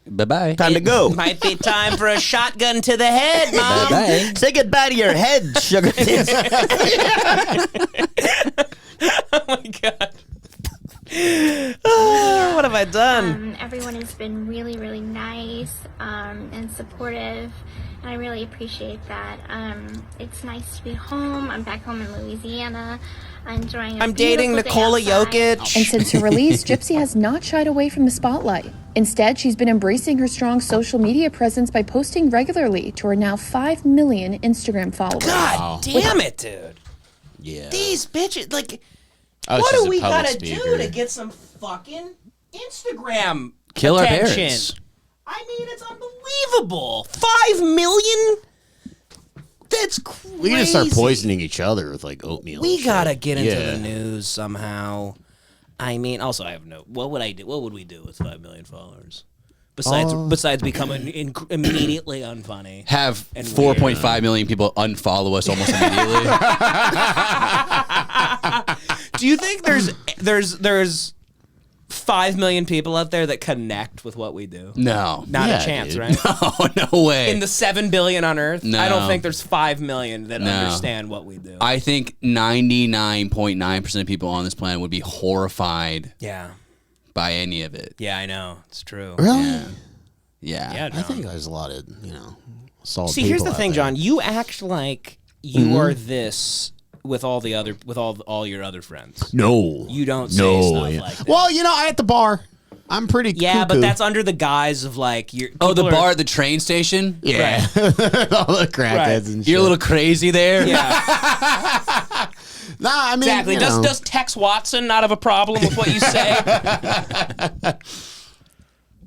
Bye-bye. Time to go. Might be time for a shotgun to the head, Mom. Bye-bye. Say goodbye to your head, sugar tits. Oh, my God. Oh, what have I done? Everyone has been really, really nice and supportive, and I really appreciate that. It's nice to be home. I'm back home in Louisiana. I'm dating Nikola Jokic. And since her release, Gypsy has not shied away from the spotlight. Instead, she's been embracing her strong social media presence by posting regularly to her now 5 million Instagram followers. God damn it, dude. Yeah. These bitches, like, Oh, what she's do a we public gotta speaker. do to get some fucking Instagram Kill our attention? parents. I mean, it's unbelievable. 5 million? That's crazy. We need to start poisoning each other with like oatmeal. We and gotta shit. get into the news somehow. I mean, also, I have no. What would I do? What would we do with 5 million followers? Besides becoming immediately unfunny. Have 4.5 million people unfollow us almost immediately. Do you think there's 5 million people out there that connect with what we do? No. Not a chance, dude. right? No way. In the 7 billion on Earth, No. I don't think there's 5 million that understand what we do. I think 99.9% of people on this planet would be horrified by any of it. Yeah, I know. It's true. Really? Yeah. John. I think there's a lot of, solid See, here's the people thing, out there. John. You act like you are this with all your other friends. No. You don't say stuff like that. Well, I at the bar, I'm pretty Yeah, cuckoo. but that's under the guise of like you're. The bar at the train station? Yeah. All the crackheads and shit. You're a little crazy there? Yeah. Nah, I mean, Exactly. Does Tex Watson not have a problem with what you say?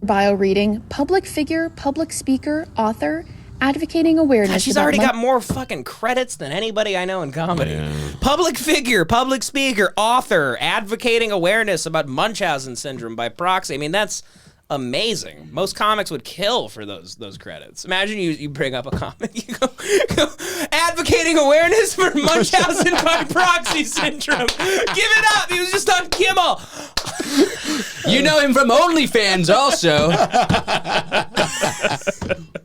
Bio reading, public figure, public speaker, author, advocating awareness. God, she's about already got more fucking credits than anybody I know in comedy. Yeah. Public figure, public speaker, author, advocating awareness about Munchausen syndrome by proxy. I mean, that's amazing. Most comics would kill for those credits. Imagine you bring up a comic, you go advocating awareness for Munchausen by proxy syndrome. Give it up. He was just on Kimmel. You know him from OnlyFans also.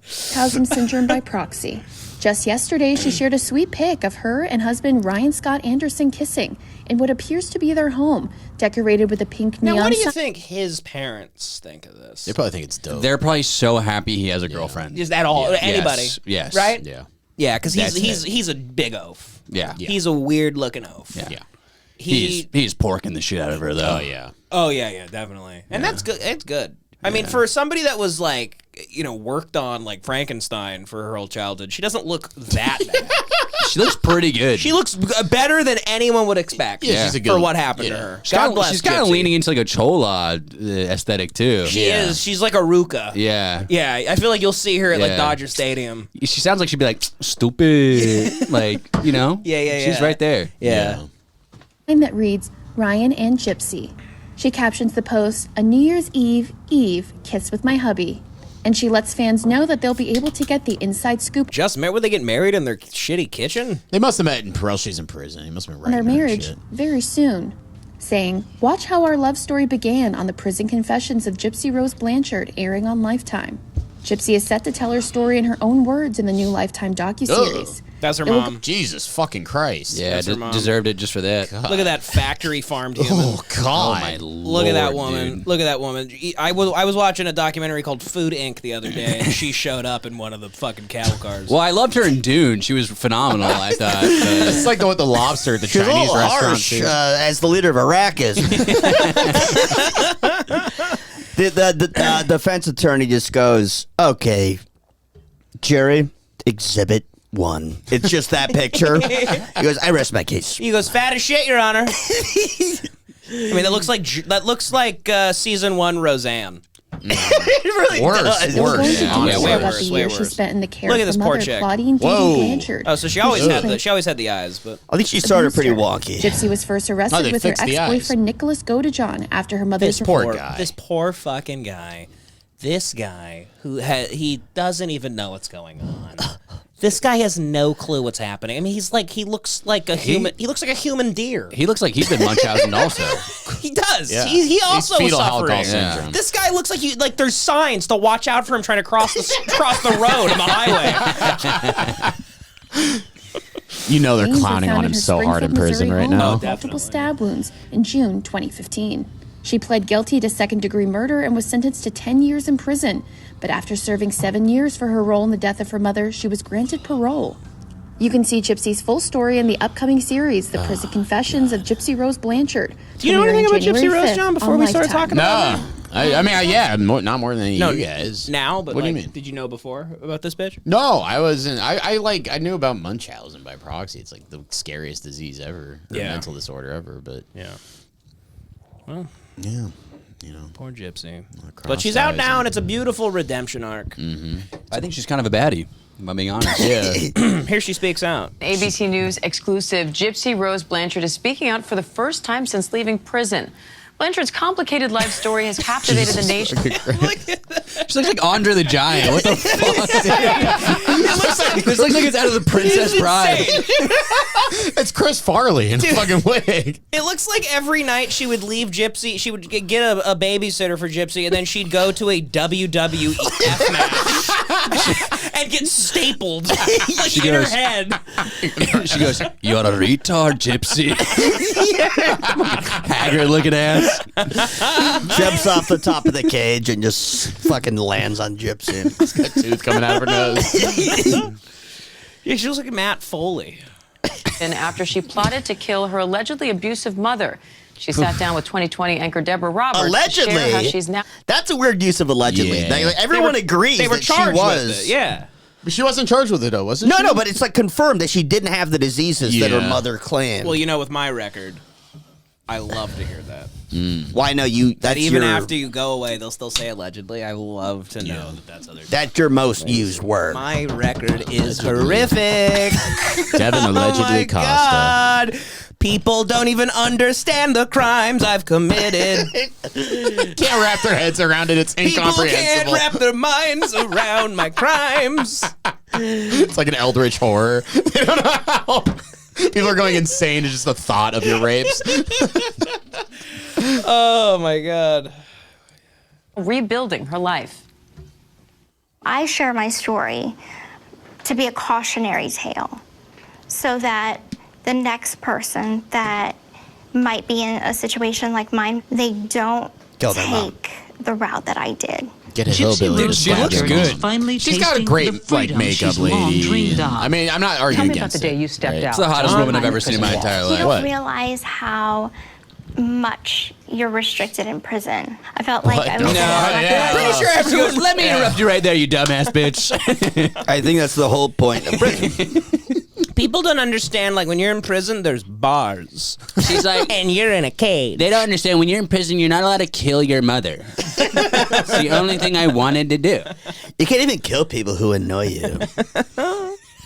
Munchausen syndrome by proxy. Just yesterday, she shared a sweet pic of her and husband Ryan Scott Anderson kissing in what appears to be their home, decorated with a pink neon. Now, what do you think his parents think of this? They probably think it's dope. They're probably so happy he has a girlfriend. Is that all? Yeah. Anybody? Yes. Right? Yeah. Yeah, because he's a big oaf. Yeah. He's a weird looking oaf. Yeah. He's porking the shit out of her though. Oh yeah. Oh yeah, definitely. And that's good. It's good. I mean, for somebody that was like, worked on like Frankenstein for her whole childhood, she doesn't look that bad. She looks pretty good. She looks better than anyone would expect for what happened to her. God bless. She's kind of leaning into like a Chola aesthetic too. She is. She's like a Ruka. Yeah. Yeah. I feel like you'll see her at like Dodger Stadium. She sounds like she'd be like stupid, like Yeah. She's right there. Yeah. that reads Ryan and Gypsy. She captions the post, "A New Year's Eve kiss with my hubby." And she lets fans know that they'll be able to get the inside scoop Would they get married in their shitty kitchen? They must have met in She's in prison. He must have been on writing their her marriage shit. very soon, saying, "Watch how our love story began on the prison confessions of Gypsy Rose Blanchard, airing on Lifetime." Gypsy is set to tell her story in her own words in the new Lifetime docuseries. That's her mom. Jesus fucking Christ. Yeah, deserved it just for that. God. Look at that factory farmed human. Oh God. Oh my Lord, Look at that woman. dude. Look at that woman. I was watching a documentary called Food Inc. the other day, and she showed up in one of the fucking cattle cars. Well, I loved her in Dune. She was phenomenal, I thought. It's like the lobster at the She's a Chinese little restaurant. harsh, too. as the leader of Iraq is. The defense attorney just goes, "Okay, Jerry, exhibit 1." It's just that picture. He goes, "I rest my case." He goes, "Fat as shit, Your Honor." I mean, that looks like season 1 Roseanne. It really does. Worse. Yeah, way about worse, the way year she worse. spent in the care Look at of this her poor mother, chick. Claudine Whoa. Blanchard. Oh, so she always had the eyes, but I think she started pretty wonky. Gypsy was first Oh, arrested they with her fixed the eyes. ex-boyfriend Nicholas Godejohn after her mother's This poor guy. this poor fucking guy, this guy who he doesn't even know what's going on. This guy has no clue what's happening. I mean, he looks like a human. He looks like a human deer. He looks like he's been Munchausen also. He does. Yeah. He also He's fetal suffering. Holocaust syndrome. This guy looks like there's signs to watch out for him trying to cross the road on the highway. You know they're James was clowning found on in him her so hard in Springfield, prison Missouri right home now. with multiple stab wounds in June 2015. She pled guilty to second-degree murder and was sentenced to 10 years in prison. But after serving 7 years for her role in the death of her mother, she was granted parole. You can see Gypsy's full story in the upcoming series, The Prison Confessions of Gypsy Rose Blanchard. Do you know anything about January Gypsy Rose, 5th John, before on we started Lifetime. talking about it? I mean, yeah, not more than you guys. Now, but what do you like, mean? did you know before about this bitch? No, I wasn't. I knew about Munchausen by proxy. It's like the scariest disease ever, or mental disorder ever. But well, poor Gypsy. But she's out now, and it's a beautiful redemption arc. Mm-hmm. I think she's kind of a baddie, if I'm being honest. Yeah. Here she speaks out. ABC News exclusive. Gypsy Rose Blanchard is speaking out for the first time since leaving prison. Blanchard's complicated life story has captivated the nation. She looks like Andre the Giant. What the fuck? This looks like it's out of The Princess Bride. It's Chris Farley in a fucking wig. It looks like every night she would leave Gypsy, she would get a babysitter for Gypsy, and then she'd go to a WWF match and get stapled like in her head. She goes, "You're a retard, Gypsy." Haggard looking ass. Jumps off the top of the cage and just fucking lands on Gypsy. She's got a tooth coming out of her nose. Yeah, she looks like Matt Foley. And after she plotted to kill her allegedly abusive mother, she sat down with 2020 anchor Deborah Roberts to share how she's now. That's a weird use of allegedly. Yeah. Everyone agrees they were that she charged was. with it, yeah. But she wasn't charged with it, though, wasn't she? No, but it's like confirmed that she didn't have the diseases that her mother claimed. Well, with my record, I love to hear that. Why no? That's even your, after you go away, they'll still say allegedly. I love to know that's other. That's your most used word. My record is horrific. Devan allegedly Costa. God. People don't even understand the crimes I've committed. Can't wrap their heads around it. It's incomprehensible. People can't wrap their minds around my crimes. It's like an eldritch horror. They don't know how. People are going insane to just the thought of your rapes. Oh, my God. Rebuilding her life. I share my story to be a cautionary tale so that the next person that might be in a situation like mine, they don't take the route that I did. Get a hillbilly. She looks good. She's got a great makeup lady. I mean, I'm not arguing against it. Tell me about the day you stepped out. It's the hottest woman I've ever seen in my entire life. You don't realize how much you're restricted in prison. I felt like I was pretty sure everyone. Let me interrupt you right there, you dumbass bitch. I think that's the whole point of prison. People don't understand, like, when you're in prison, there's bars. She's like, and you're in a cage. They don't understand, when you're in prison, you're not allowed to kill your mother. It's the only thing I wanted to do. You can't even kill people who annoy you.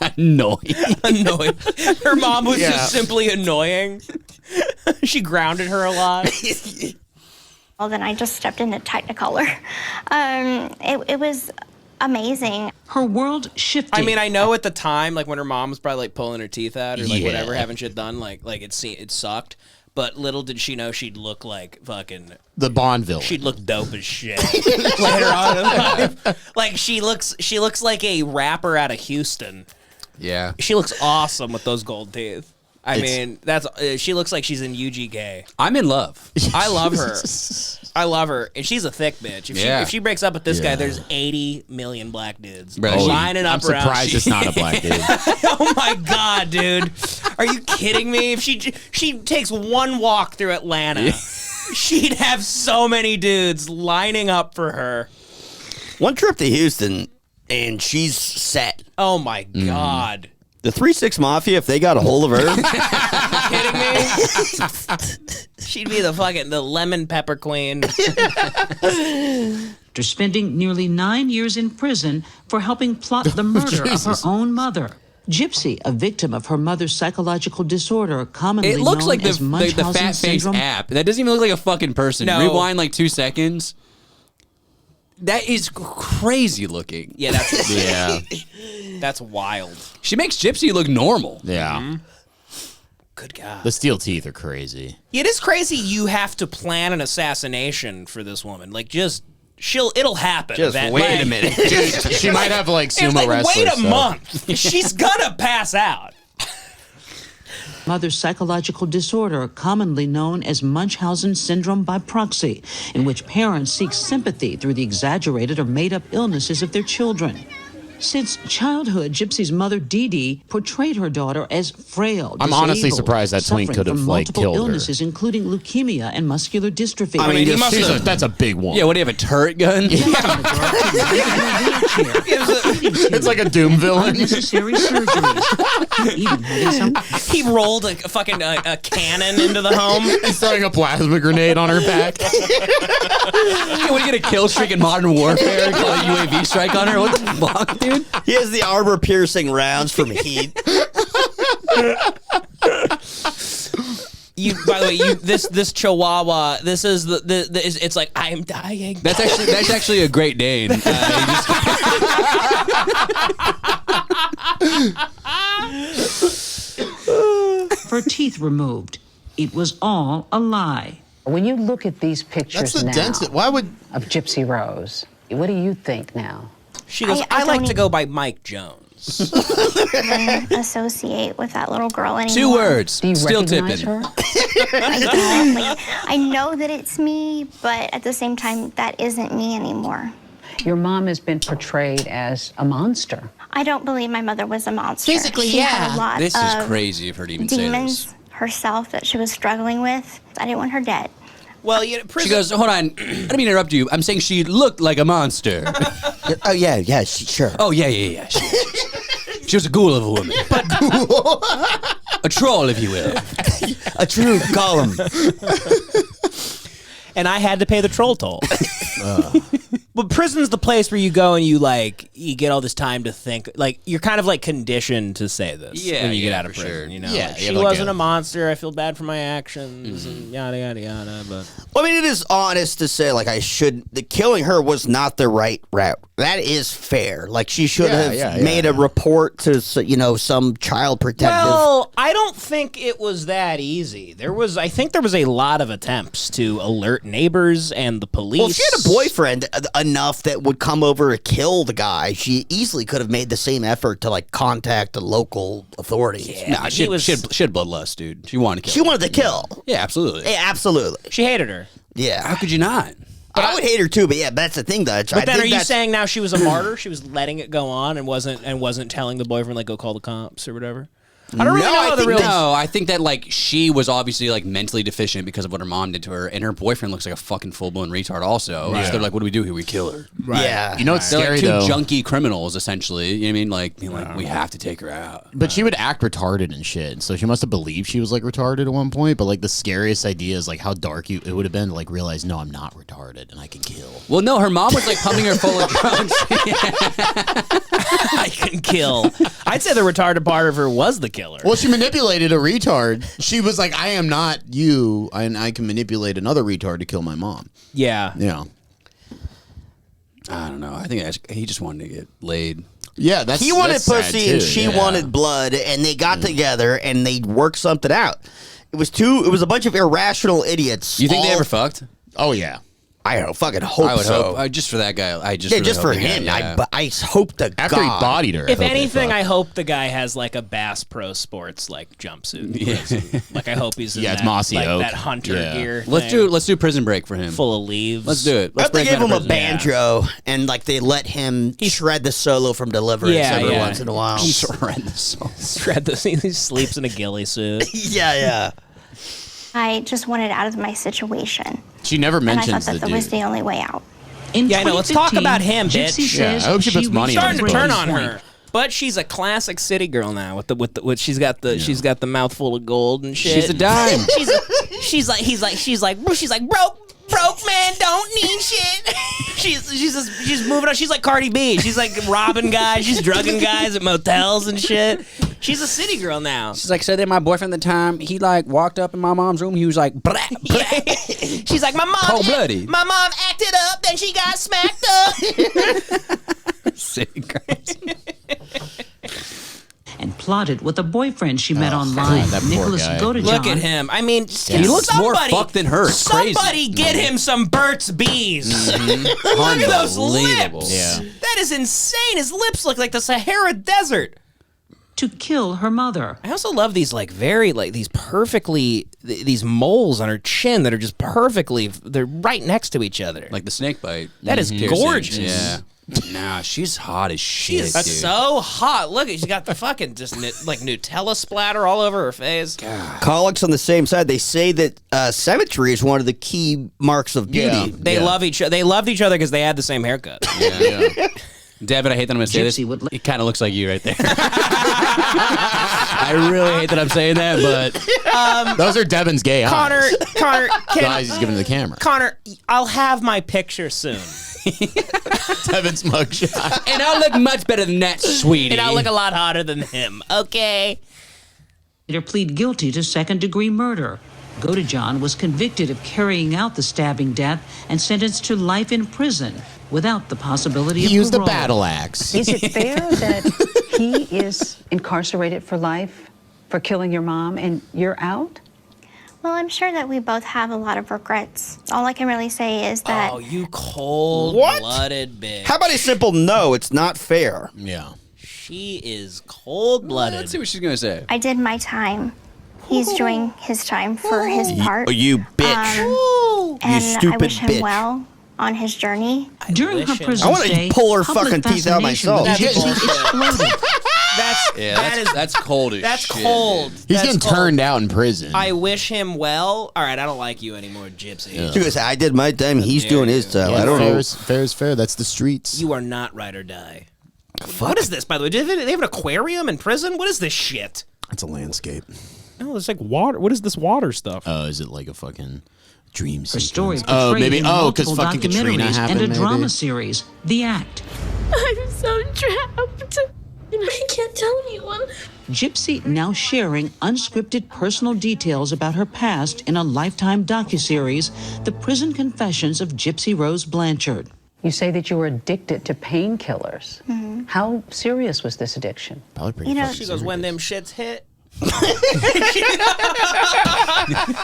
Annoying. Her mom was just simply annoying. She grounded her a lot. Well, then I just stepped into Technicolor. It was amazing. Her world shifted. I mean, I know at the time, like when her mom was probably like pulling her teeth out or like whatever, having shit done, like it sucked. But little did she know she'd look like fucking the Bond villain. She'd look dope as shit later on in life. Like she looks like a rapper out of Houston. Yeah, she looks awesome with those gold teeth. I mean, she looks like she's in UGK. I'm in love. I love her. I love her, and she's a thick bitch. If she breaks up with this guy, there's 80 million black dudes lining up around. I'm surprised it's not a black dude. Oh my God, dude! Are you kidding me? If she takes one walk through Atlanta, she'd have so many dudes lining up for her. One trip to Houston, and she's set. Oh my God. The 3-6 Mafia, if they got a hold of her. Are you kidding me? She'd be the lemon pepper queen. After spending nearly 9 years in prison for helping plot the murder of her own mother. Gypsy, a victim of her mother's psychological disorder, commonly known as Munchausen syndrome. It looks like the fat face app. That doesn't even look like a fucking person. No. Rewind like 2 seconds. That is crazy looking. Yeah, that's wild. She makes Gypsy look normal. Yeah. Mm-hmm. Good God. The steel teeth are crazy. It is crazy you have to plan an assassination for this woman. Like, it'll happen. Just wait a minute. Dude, she might have like sumo wrestlers. Wait a month. She's gonna pass out. Mother's psychological disorder, commonly known as Munchausen syndrome by proxy, in which parents seek sympathy through the exaggerated or made-up illnesses of their children. Since childhood, Gypsy's mother, Dee Dee, portrayed her daughter as frail, I'm honestly surprised that twink suffering could have from like multiple killed illnesses, inclling leukemia and muscular dystrophy. her. I mean, that's a big one. Yeah, what do you have, a turret gun? It's like a Doom villain. Unnecessary surgeries. Even having some. He rolled a fucking a cannon into the home. He's throwing a plasma grenade on her back. Can we get a kill streak in Modern Warfare? Call a UAV strike on her? What the fuck, dude? He has the armor-piercing rounds from heat. By the way, this Chihuahua. This is it's like I'm dying. That's actually a Great Dane. Her teeth removed. It was all a lie. When you look at these pictures That's the now density. Why would of Gypsy Rose, what do you think now? She goes, I like to go by Mike Jones. Associate with that little girl anymore. 2 words. Do you Still recognize tipping. her? I know that it's me, but at the same time, that isn't me anymore. Your mom has been portrayed as a monster. I don't believe my mother was a monster. Physically, she had a lot This of is crazy of her to even say demons this. herself that she was struggling with. I didn't want her dead. Well, She goes, hold on. I don't mean to interrupt you. I'm saying she looked like a monster. Oh, yeah, sure. Oh, yeah. She was a ghoul of a woman. A troll, if you will. A true golem. and I had to pay the troll toll. But prison's the place where you go and you get all this time to think. Like, you're kind of like conditioned to say this when you get out of prison. Sure. You know, Yeah, like, you she have, wasn't a monster. I feel bad for my actions and yada yada yada. But Well, I mean, it is honest to say, like, killing her was not the right route. That is fair. Like, she should have made a report to, some child protective. well, I don't think it was that easy. I think there was a lot of attempts to alert neighbors and the police. Well, if she had a boyfriend enough that would come over and kill the guy, she easily could have made the same effort to, like, contact the local authorities. Yeah, Nah, she had bloodlust, dude. She wanted to kill. She wanted to kill. Yeah, absolutely. Yeah, absolutely. She hated her. Yeah. How could you not? I would hate her too, but that's the thing, though. But then, are you saying now she was a martyr? She was letting it go on and wasn't telling the boyfriend, like, go call the cops or whatever? I don't really know how the real. No, I think that like she was obviously like mentally deficient because of what her mom did to her, and her boyfriend looks like a fucking full blown retard. Also, Right. so they're like, "What do we do here? We kill her." Right. Yeah, you know what's They're scary like two though? junkie criminals, essentially. You know what I mean? Like we have to take her out. But she would act retarded and shit. So she must have believed she was like retarded at one point. But like the scariest idea is like how dark it would have been to like realize, no, I'm not retarded and I can kill. Well, no, her mom was like pumping her full of drugs. I can kill. I'd say the retarded part of her was the killer. Well, she manipulated a retard. She was like, I am not you, and I can manipulate another retard to kill my mom. Yeah. Yeah. I don't know. I think he just wanted to get laid. Yeah, he wanted pussy and she wanted blood, and they got together and they worked something out. It was a bunch of irrational idiots. You think they ever fucked? Oh yeah. I don't fucking hope I would so. hope. Just for that guy. I just yeah, really just hope for the guy- him. yeah. I hope to After God. he bodied her. If anything, I hope the guy has like a Bass Pro Sports like jumpsuit. Yeah. Like I hope he's in Yeah, it's that, mossy like, oak. that hunter Yeah. gear. Let's do prison break for him. Full of leaves. Let's do it. I Let's hope they break gave him him out a of prison. banjo and like they let him shred the solo from Deliverance every once in a while. Shred the solo. Shred the. He sleeps in a ghillie suit. yeah. I just wanted out of my situation. She never And I mentions thought that the was dude. the only way out. Yeah, I know. Let's talk about him, bitch. Gypsy says I hope she puts money on Starting his to turn books. on her. But she's a classic city girl now. With she's got the mouth full of gold and shit. She's a dime. she's like broke man don't need shit. she's moving on. She's like Cardi B. She's like robbing guys. She's drugging guys at motels and shit. She's a city girl now. She's like, so then my boyfriend at the time, he like walked up in my mom's room. He was like, blah, blah. She's like, my Cold-blooded. mom acted up, then she got smacked up. City girls. And plotted with a boyfriend she met online. that poor Nicholas guy. Godejohn. Look at him. I mean, He looks more fucked than her. It's crazy. Somebody get him some Burt's Bees. Look at those Unbelievable. lips. Yeah. That is insane. His lips look like the Sahara Desert. To kill her mother. I also love these these moles on her chin that are just they're right next to each other. Like the snake bite. That is Piercing. gorgeous. Yeah. Nah, she's hot as shit. That's dude. so hot. Look, she's got the fucking just like Nutella splatter all over her face. Colics on the same side. They say that symmetry is one of the key marks of beauty. Yeah. They love each other. They loved each other because they had the same haircut. Yeah. Devin, I hate that I'm going to say this. Gypsy would It kind of looks like you right there. I really hate that I'm saying that, but Those are Devin's gay Conor, eyes. The eyes he's giving to the camera. Connor, I'll have my picture soon. Devin's mugshot. and I'll look much better than that, sweetie. And I'll look a lot hotter than him. Okay. plead guilty to second-degree murder. Godejohn was convicted of carrying out the stabbing death and sentenced to life in prison without the possibility of He used a parole. battle axe. Is it fair that he is incarcerated for life for killing your mom and you're out? Well, I'm sure that we both have a lot of regrets. All I can really say is that... Oh, you cold-blooded bitch. How about a simple no? It's not fair. Yeah. She is cold-blooded. Let's see what she's going to say. I did my time. He's doing his time for his part. You bitch. And You stupid I wish him bitch. well on his journey. During her prison I want to stay, pull her public fucking teeth out fascination myself. with Gypsy exploded. That's cold as That's shit. cold. He's That's getting cold. turned out in prison. I wish him well. All right, I don't like you anymore, Gypsy. Yeah. She goes, I did my time. He's doing his time. Yeah, I don't know. fair is fair. That's the streets. You are not ride or die. What is this, by the way? Do they have an aquarium in prison? What is this shit? It's a landscape. No, it's like water. What is this water stuff? Oh, is it like a fucking Dream Her story sequence. portrayed Maybe. in Oh, because multiple fucking Katrina documentaries happened. and a drama maybe. series, The Act. I'm so trapped. I can't tell anyone. Gypsy now sharing unscripted personal details about her past in a Lifetime docuseries, The Prison Confessions of Gypsy Rose Blanchard. You say that you were addicted to painkillers. How serious was this addiction? Probably pretty She goes, when them shits hit.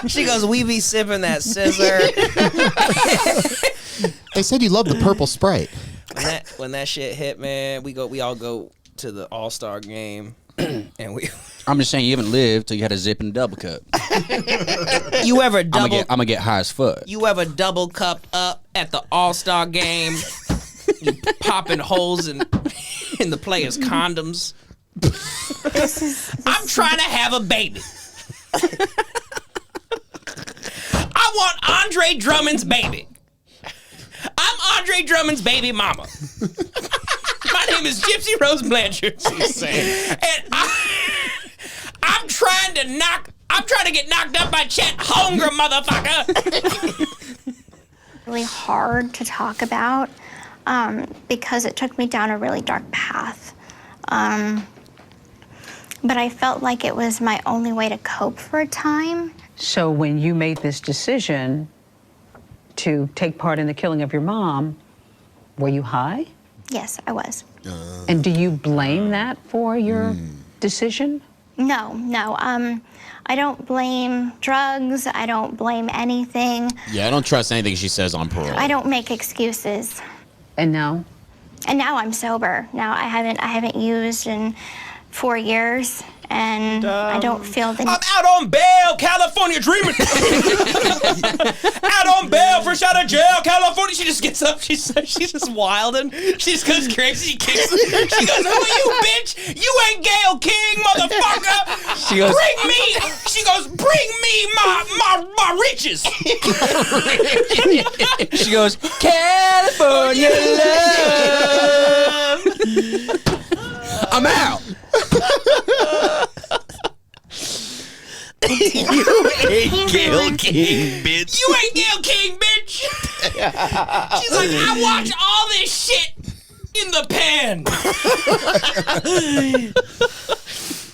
She goes, we be sipping that scissor. They said you love the purple Sprite. When that shit hit, man, we all go to the All-Star game, and we. I'm just saying you haven't lived till you had a zip and a double cup. You ever double? I'm gonna get high as fuck. You ever double cup up at the All-Star game? You popping holes in the players' condoms. I'm trying to have a baby. I want Andre Drummond's baby. I'm Andre Drummond's baby mama. My name is Gypsy Rose Blanchard. She's saying. And I'm trying to get knocked up by Chet Holmgren, motherfucker. Really hard to talk about because it took me down a really dark path. But I felt like it was my only way to cope for a time. So when you made this decision to take part in the killing of your mom, were you high? Yes, I was. And do you blame that for your decision? No. I don't blame drugs. I don't blame anything. Yeah, I don't trust anything she says on parole. I don't make excuses. And now? And now I'm sober. Now I haven't used in 4 years, and I don't feel the. I'm out on bail, California dreaming. Out on bail, fresh out of jail, California. She just gets up. She's just wilding. She just goes crazy. She kicks. She goes, "Who are you, bitch? You ain't Gayle King, motherfucker." She goes, "Bring me." She goes, "Bring me my riches." She goes, California love. I'm out. You ain't Gayle King, bitch. You ain't Gayle King, bitch. She's like, I watch all this shit in the pen.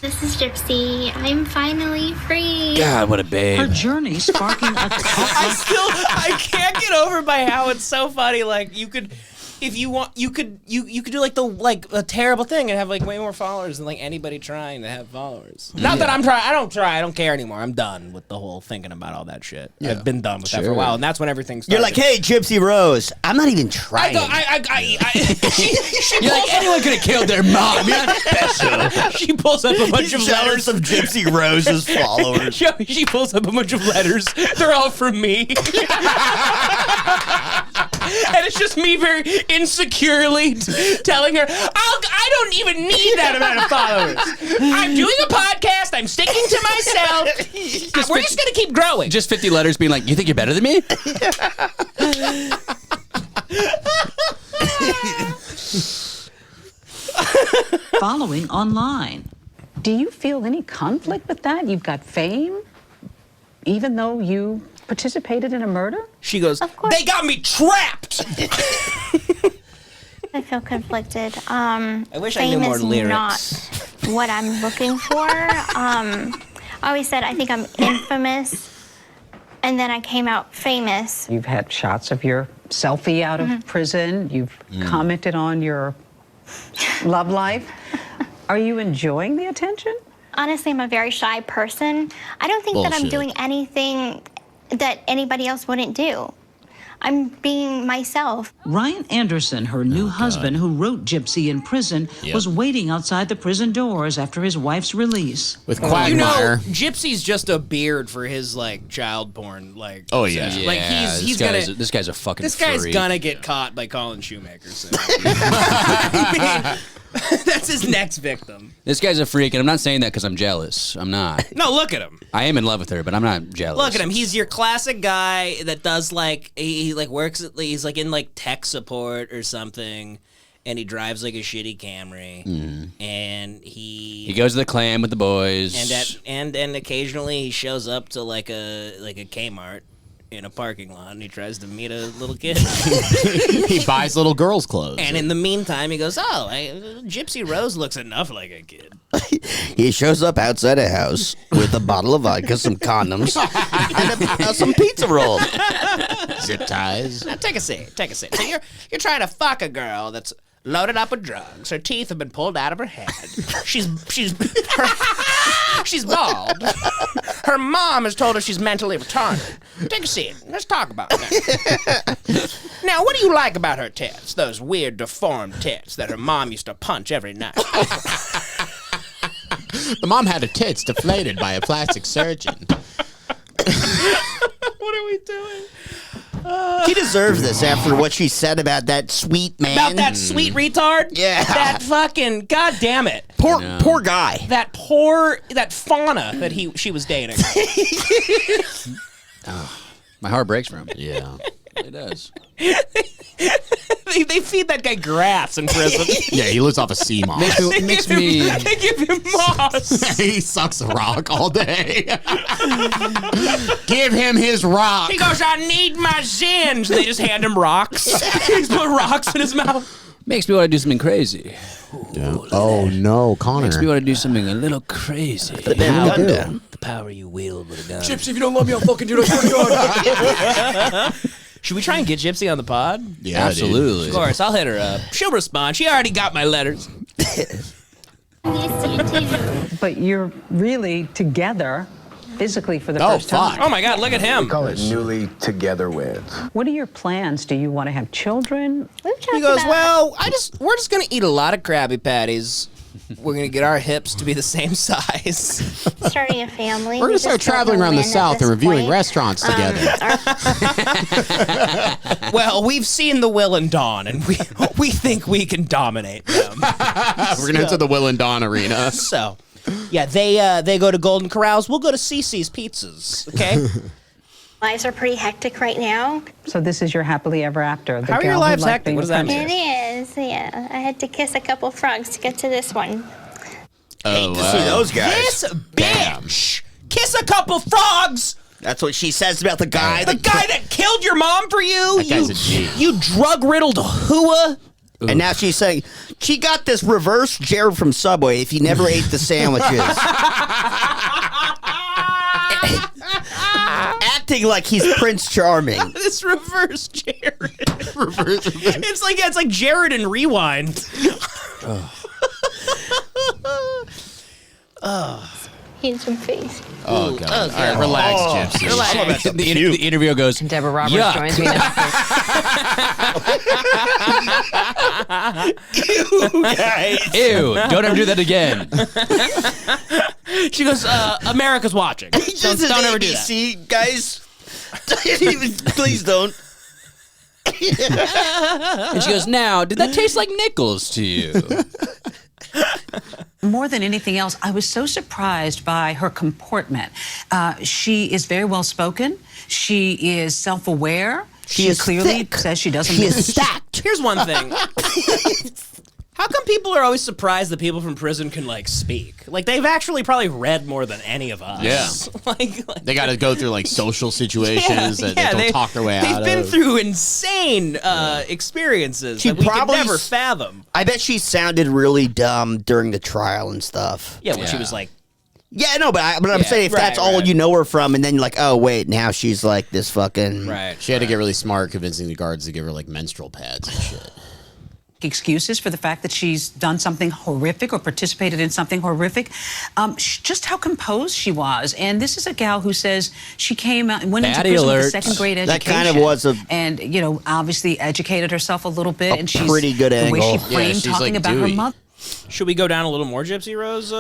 This is Gypsy. I'm finally free. God, what a babe. Her journey sparking a I can't get over by how it's so funny. Like you could, if you want, you could do like a terrible thing and have like way more followers than like anybody trying to have followers. Not that I'm trying. I don't try. I don't care anymore. I'm done with the whole thinking about all that shit. Yeah. I've been done with that for a while, and that's when everything started. You're like, hey, Gypsy Rose. I'm not even trying. She You're like, anyone could have killed their mom. You're not special. She pulls up a bunch of letters of Gypsy Rose's followers. She pulls up a bunch of letters. They're all from me. And it's just me very insecurely telling her, I don't even need that amount of followers. I'm doing a podcast. I'm sticking to myself. We're just going to keep growing. Just 50 letters being like, you think you're better than me? following online. Do you feel any conflict with that? You've got fame, even though you participated in a murder? She goes, they got me trapped. I feel conflicted. I wish I knew more lyrics. Not what I'm looking for. I always said I think I'm infamous, and then I came out famous. You've had shots of your selfie out of prison. You've commented on your love life. Are you enjoying the attention? Honestly, I'm a very shy person. I don't think that I'm doing anything that anybody else wouldn't do. I'm being myself. Ryan Anderson, her new husband who wrote Gypsy in prison, was waiting outside the prison doors after his wife's release. With Quagmire. You know, Gypsy's just a beard for his like child porn. Like, oh yeah, like he's gonna. This guy's a fucking. This guy's freak. gonna get caught by Colin Shoemaker. So. I mean, that's his next victim. This guy's a freak, and I'm not saying that because I'm jealous. I'm not. No, look at him. I am in love with her, but I'm not jealous. Look at him. He's your classic guy that does like he like works at he's like in like tech support or something, and he drives like a shitty Camry, and he goes to the clam with the boys, and occasionally he shows up to like a Kmart in a parking lot, and he tries to meet a little kid. He buys little girls' clothes. And in the meantime, he goes, Gypsy Rose looks enough like a kid. He shows up outside a house with a bottle of vodka, some condoms, and some pizza rolls. Zip ties. Now, take a seat. So you're trying to fuck a girl that's loaded up with drugs. Her teeth have been pulled out of her head. She's bald. Her mom has told her she's mentally retarded. Take a seat. Let's talk about that. Now, what do you like about her tits? Those weird, deformed tits that her mom used to punch every night. The mom had her tits deflated by a plastic surgeon. What are we doing? He deserves this after what she said about that sweet man. About that sweet retard? Yeah. That fucking, god damn it. Poor guy. That fauna that she was dating. My heart breaks for him. Yeah. It does. They feed that guy grass in prison. Yeah, he lives off of sea moss. They give him moss. He sucks a rock all day. Give him his rock. He goes, I need my zins. They just hand him rocks. He's put rocks in his mouth. Makes me want to do something crazy. Yeah. Oh, no, Conor. Makes me want to do something a little crazy. The power you wield with a gun. Gypsy, if you don't love me, I'll fucking do it. Should we try and get Gypsy on the pod? Yeah, absolutely. Of course, I'll hit her up. She'll respond. She already got my letters. But you're really together physically for the first time. Oh my God, look at him. We call it newly together with. What are your plans? Do you want to have children? He goes, well, we're just gonna eat a lot of Krabby Patties. We're gonna get our hips to be the same size. Starting a family. We're gonna start traveling around the South and reviewing restaurants together. Well, we've seen the Will and Dawn, and we think we can dominate them. We're gonna enter the Will and Dawn arena. So, yeah, they go to Golden Corrals. We'll go to Cece's Pizzas. Okay. Lives are pretty hectic right now. So this is your happily ever after. How are your lives hectic? What does that mean? It is, yeah. I had to kiss a couple frogs to get to this one. Oh, Hate to see those guys. This bitch! Kiss a couple frogs! That's what she says about the guy. The guy that killed your mom for you? That guy's a G. You drug-riddled hooah? And now she's saying, she got this reverse Jared from Subway if he never ate the sandwiches. Acting like he's Prince Charming. This reverse Jared. It's like Jared and Rewind. Handsome face. Oh, God. All right, relax, Gypsy. Relax. The interviewer goes, Deborah Roberts Yuck. joins me now. Ew, guys. Ew, don't ever do that again. She goes, America's watching. Don't ever do that. ABC, guys. Please don't. And she goes, now, did that taste like nickels to you? More than anything else, I was so surprised by her comportment. She is very well spoken. She is self-aware. She clearly says she doesn't. She is stacked. Here's one thing. How come people are always surprised that people from prison can, like, speak? Like, they've actually probably read more than any of us. Yeah. like They got to go through, like, social situations that they don't talk their way out of. They've been through insane experiences that we could never fathom. I bet she sounded really dumb during the trial and stuff. Yeah, when she was like... Yeah, no, but I'm saying if that's all you know her from, and then you're like, oh, wait, now she's like this fucking... Right. She had to get really smart convincing the guards to give her, like, menstrual pads and shit. Excuses for the fact that she's done something horrific or participated in something horrific. Just how composed she was. And this is a gal who says she came out and went into prison with a second grade education. That kind of was a... And, you know, obviously educated herself a little bit. And she's pretty good the way angle. she framed talking about her mother. Should we go down a little more Gypsy Rose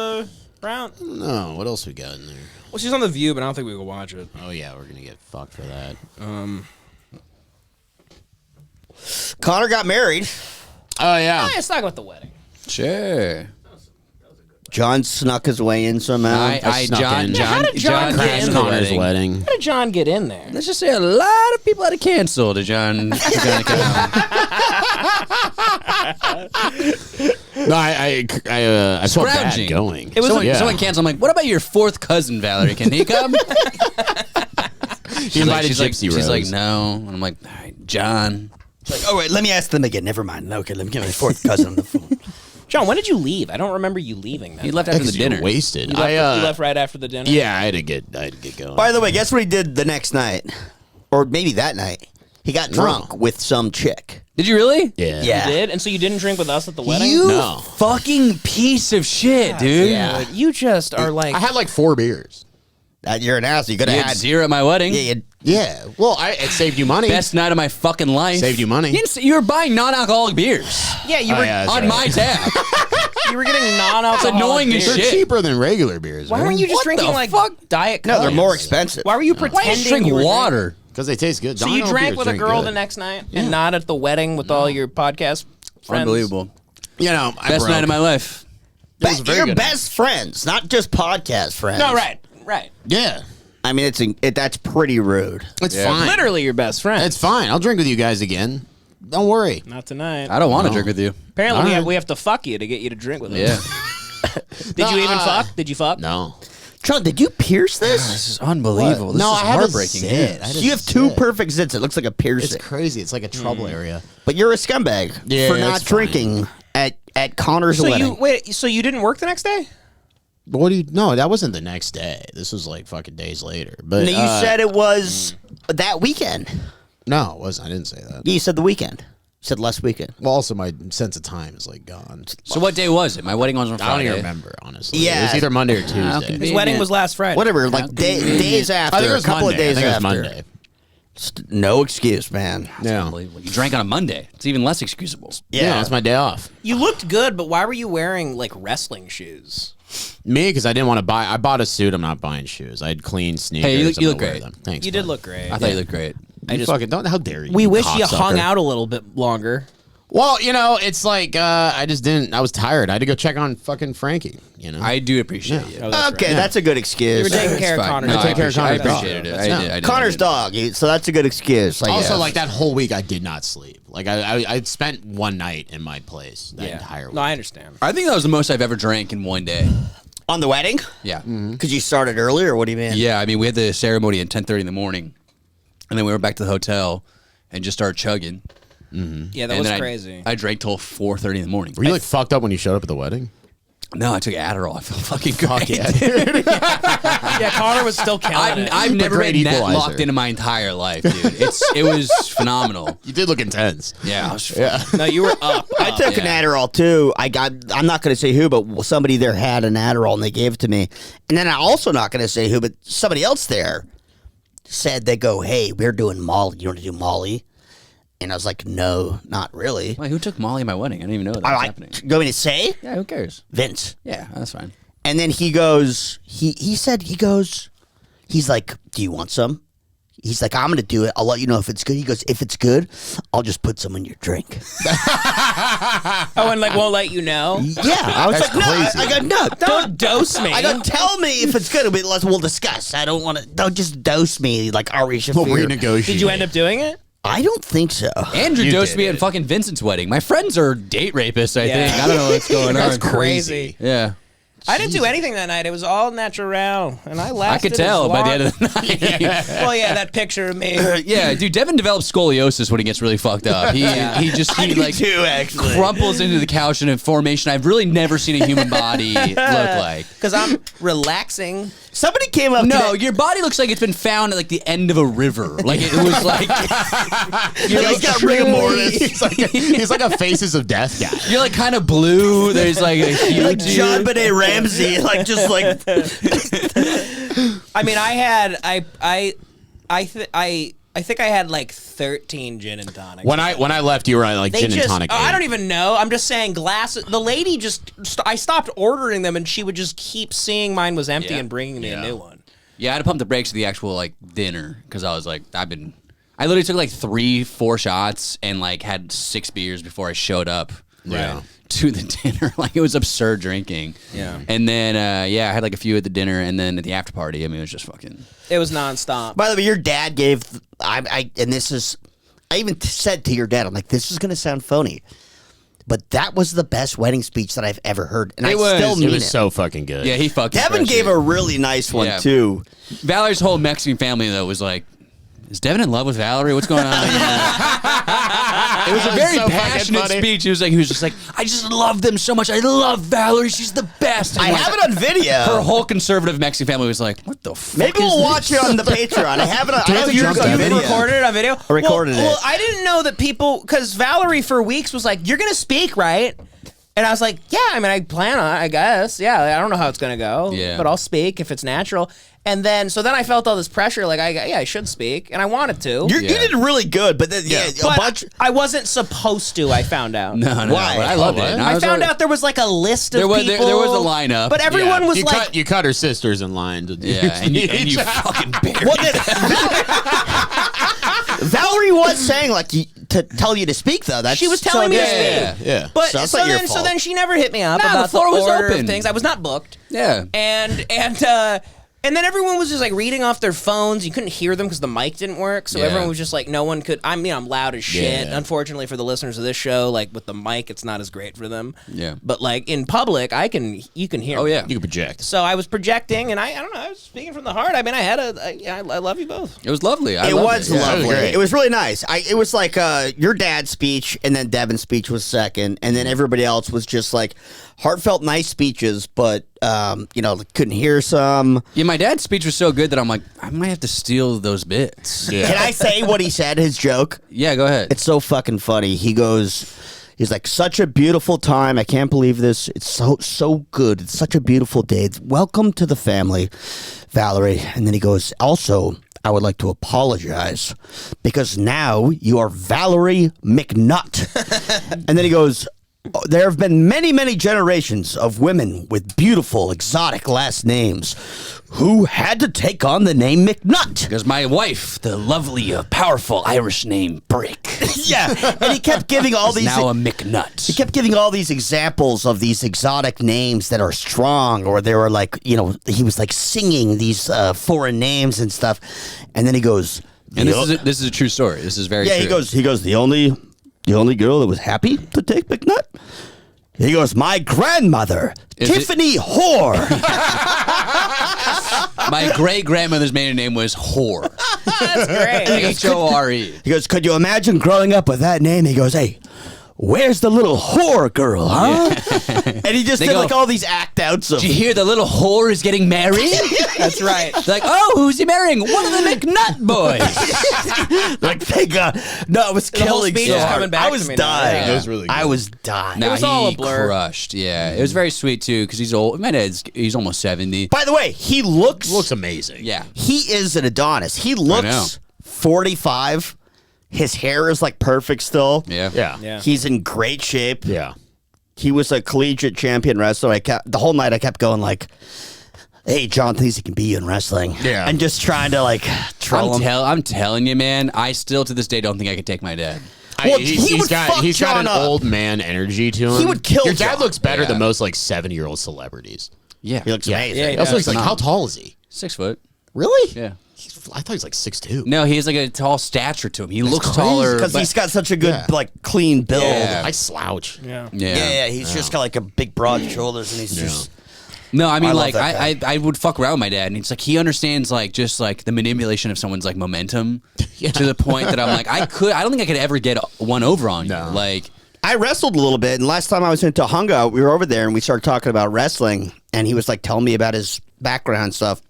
route? No, what else we got in there? Well, she's on The View, but I don't think we can watch it. Oh, yeah, we're going to get fucked for that. Conor got married. Oh, yeah. Let's talk about the wedding. Sure. John snuck his way in somehow. How did John get in Conor's wedding. How did John get in there? Let's just say a lot of people had to cancel to John. No, I felt bad going. Someone canceled. I'm like, what about your fourth cousin, Valerie? Can he come? He invited Gypsy Rose. She's like, no. And I'm like, all right, John. She's like, oh, wait, let me ask them again. Never mind. Okay, let me get my fourth cousin on the phone. John, when did you leave? I don't remember you leaving. He left after the dinner. Wasted. You left right after the dinner? Yeah, I had to get going. By the way, guess what he did the next night? Or maybe that night. He got drunk with some chick. Did you really? Yeah. You did? And so you didn't drink with us at the wedding? You fucking piece of shit, dude. Yeah. You just are like... I had like 4 beers. You're an ass. You could have had 0 at my wedding. Yeah. Well, it saved you money. Best night of my fucking life. Saved you money. You were buying non-alcoholic beers. Yeah, you were on my tab. You were getting non-alcoholic It's annoying as They're shit. cheaper than regular beers. Why weren't you just drinking like Diet Coke? No, they're more expensive. Why were you Why pretending don't you drink you were water? Because they taste good. So you Dino drank beers with a drink girl good. the next night and not at the wedding with all your podcast friends? Unbelievable. You know, Best night of my life. You're best friends, not just podcast friends. No, right. Yeah. I mean, that's pretty rude. It's fine. Literally your best friend. It's fine. I'll drink with you guys again. Don't worry. Not tonight. I don't want to drink with you. Apparently, we have to fuck you to get you to drink with us. Yeah. Did you even fuck? Did you fuck? No. John, did you pierce this? This is unbelievable. This No, is I had a heartbreaking. zit. I had a You have 2 zit. perfect zits. It looks like a piercing. It's crazy. It's like a trouble area. But you're a scumbag for not it's fine. drinking at Connor's So wedding. so you didn't work the next day? But what do you? No, that wasn't the next day. This was like fucking days later. But No, you said it was that weekend. no, it wasn't. I didn't say that. You said the weekend. You said last weekend. Well, also my sense of time is like gone. So what day was it? My wedding was on I don't Friday. even remember honestly. Yeah. it was either Monday or Tuesday. His wedding was last Friday. Whatever, like days after. I think it was a couple Monday. of days I think after. it was Monday. No excuse, man. Yeah. Unbelievable. You drank on a Monday. It's even less excusable. Yeah, it's my day off. You looked good, but why were you wearing like wrestling shoes? Me, because I didn't want to buy. I bought a suit. I'm not buying shoes. I had clean sneakers. Hey, you I'm look gonna wear great. them. Thanks. You did look great. I thought you looked great. I just fucking don't. How dare you? We wish you cocksucker. hung out a little bit longer. Well, you know, it's like I just didn't. I was tired. I had to go check on fucking Frankie. You know, I do appreciate you. That's a good excuse. You were taking care of Connor's No, dog. I care of Connor's dog. appreciated it. Yeah. I did. Connor's dog. So that's a good excuse. I also, guess. like that whole week, I did not sleep. Like I spent one night in my place that entire week. No, I understand. I think that was the most I've ever drank in one day. On the wedding? Yeah. Because you started early, or what do you mean? Yeah, I mean, we had the ceremony at 10:30 in the morning, and then we went back to the hotel and just started chugging. Yeah, that And was then crazy. I drank till 4:30 in the morning. Were you like fucked up when you showed up at the wedding? No, I took Adderall. I feel fucking great. Yeah, Conor was still killing it. I've never great been that equalizer. locked in my entire life, dude. It was phenomenal. You did look intense. Yeah, I was No, you were up. I took an Adderall too. I'm not going to say who, but somebody there had an Adderall and they gave it to me. And then I'm also not going to say who, but somebody else there said, they go, hey, we're doing Molly. You want to do Molly? And I was like, no, not really. Wait, who took Molly at my wedding? I didn't even know that was happening. Going to say? Yeah, who cares? Vince. Yeah, that's fine. And then he goes, he's like, do you want some? He's like, I'm going to do it. I'll let you know if it's good. He goes, if it's good, I'll just put some in your drink. Oh, and like won't let you know? Yeah. I was That's like, crazy. no. I go, no. Don't dose me. I go, tell me if it's good. We'll discuss. I don't want to, don't just dose me like Ari We'll Shafir. renegotiate. Did you end up doing it? I don't think so. Andrew You dosed did me it. at fucking Vincent's wedding. My friends are date rapists, I Yeah. think. I don't know what's going on. That's crazy. Yeah. I didn't do anything that night. It was all natural, and I I lasted. could tell as by the long- end of the night. Well, yeah, that picture of me. Yeah, dude, Devan develops scoliosis when he gets really fucked up. He like actually. crumples into the couch in a formation I've really never seen a human body look like. Because I'm relaxing. Somebody came up. No, your body looks like it's been found at like the end of a river. Like it was like You're like got rigor mortis. He's like a Faces of Death guy. you're like kind of blue. There's like a huge like John Benet Ramsey, like just like. I mean, I think I had like 13 gin and tonics. When I left, you were like They gin just, and tonic. I don't even know. I'm just saying glasses. The lady I stopped ordering them, and she would just keep seeing mine was empty and bringing me a new one. Yeah, I had to pump the brakes to the actual like dinner because I was like, I literally took like 3-4 shots and like had 6 beers before I showed up. Yeah. To the dinner, like it was absurd drinking. Yeah. And then I had like a few at the dinner, and then at the after party, I mean, it was just fucking. It was nonstop. By the way, your dad gave. I even said to your dad, I'm like, this is gonna sound phony, but that was the best wedding speech that I've ever heard, and I still mean it was so fucking good. Yeah, he fucking. Devin gave a really nice one too. Valerie's whole Mexican family though was like is Devan in love with Valerie? What's going on? It was a very passionate speech. He was just like, I just love them so much. I love Valerie. She's the best. And I have it on video. Her whole conservative Mexican family was like, what the fuck? Maybe we'll watch it on the Patreon. I have it on You recorded it on video? I recorded it. Well, I didn't know that people, because Valerie for weeks was like, you're going to speak, right? And I was like, yeah, I mean, I plan on it, I guess. Yeah, I don't know how it's going to go, but I'll speak if it's natural. And then, so then I felt all this pressure, like, I should speak, and I wanted to. You did really good, but then, I wasn't supposed to, I found out. No. Why? I loved it. I found out there was like a list of people. There was a lineup. But everyone was like... You cut her sisters in line. And you fucking buried Valerie was saying, like, to tell you to speak, though. She was telling me to speak. Yeah. But so then she never hit me up about the floor was order open. of things. I was not booked. Yeah. And then everyone was just like reading off their phones. You couldn't hear them because the mic didn't work. So everyone was just like, no one could. I'm loud as shit. Yeah. Unfortunately for the listeners of this show, like with the mic, it's not as great for them. Yeah. But like in public, you can hear. Oh me. yeah, you can project. So I was projecting, and I don't know. I was speaking from the heart. I mean, I love you both. It was lovely. It was lovely. It was really nice. It was like your dad's speech, and then Devan's speech was second, and then everybody else was just like heartfelt, nice speeches, but couldn't hear some. Yeah, my dad's speech was so good that I'm like, I might have to steal those bits. Yeah. Can I say what he said, his joke? Yeah, go ahead. It's so fucking funny. He's like, such a beautiful time. I can't believe this. It's so good. It's such a beautiful day. Welcome to the family, Valerie. And then he goes, also, I would like to apologize because now you are Valerie McNutt. And then he goes, there have been many, many generations of women with beautiful, exotic last names who had to take on the name McNutt. Because my wife, the lovely, powerful Irish name Brick. Yeah, and he kept giving all these... now a McNutt. He kept giving all these examples of these exotic names that are strong, or they were like, he was like singing these foreign names and stuff. And then he goes... And this is a true story. This is very true. Yeah, he goes, the only girl that was happy to take McNutt? He goes, my grandmother, Tiffany Whore. My great-grandmother's maiden name was Whore. That's great. H-O-R-E. He goes, could you imagine growing up with that name? He goes, hey, where's the little whore girl, huh? Yeah. And he just did like all these act outs of... Did you hear the little whore is getting married? That's right. Like, oh, who's he marrying? One of the McNutt boys. Like, thank God. No, it was killing so hard. I was dying. Yeah. It was really good. I was dying. No, it was all a blur. Crushed. Yeah, it was very sweet too because he's old. He's almost 70. By the way, he looks amazing. Yeah, he is an Adonis. He looks 45. His hair is like perfect still. Yeah. He's in great shape. Yeah. He was a collegiate champion wrestler. The whole night I kept going like, hey, John thinks he can be in wrestling. Yeah. And just trying to like troll him. I'm telling you, man, I still to this day don't think I could take my dad. Well, he's got an old man energy to him. He would kill Your dad John. looks better than most like 70-year-old celebrities. Yeah. He looks amazing. Yeah, he Also, does. he's like, how tall is he? 6 foot. Really? Yeah. I thought he was like 6'2". No, he has like a tall stature to him. He looks crazy. taller Because he's got such a good, like, clean build. Yeah. I slouch. Yeah. Yeah, he's just got like a big, broad shoulders, and he's just... No, I mean, I love like, that guy. I would fuck around with my dad, and it's like, he understands, like, just, like, the manipulation of someone's, like, momentum to the point that I'm like, I don't think I could ever get one over on you. Like... I wrestled a little bit, and last time I was in Tahunga, we were over there, and we started talking about wrestling, and he was, like, telling me about his background and stuff.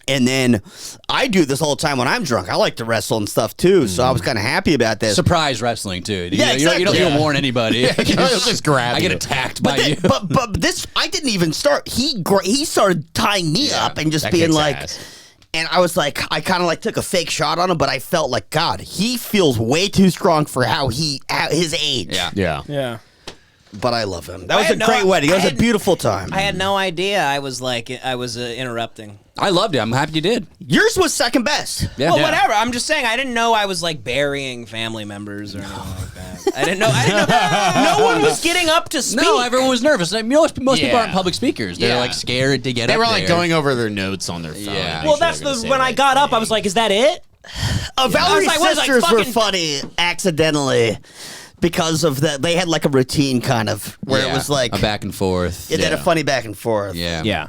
And then I do this all the time when I'm drunk. I like to wrestle and stuff, too, so I was kind of happy about this. Surprise wrestling, too. Yeah, exactly. You don't warn anybody. Just grab I get you. attacked by you. But this, I didn't even start. He started tying me up and just being like... Ass. And I was like, I kind of like took a fake shot on him, but I felt like, God, he feels way too strong for his age. Yeah. But I love him. That was a great wedding. It was a beautiful time. I had no idea I was interrupting. I loved it. I'm happy you did. Yours was second best. Yeah. Well, whatever. I'm just saying, I didn't know I was like burying family members or anything like that. I didn't know. No one was getting up to speak. No, everyone was nervous. Like, most people aren't public speakers. They're like scared to get up. They were like there. going over their notes on their phone. Yeah. Well, that's when I got up, I was like, is that it? Valerie's I was like, sisters fucking- were funny accidentally because of that. They had like a routine kind of where it was like a back and forth. It had a funny back and forth. Yeah. Yeah.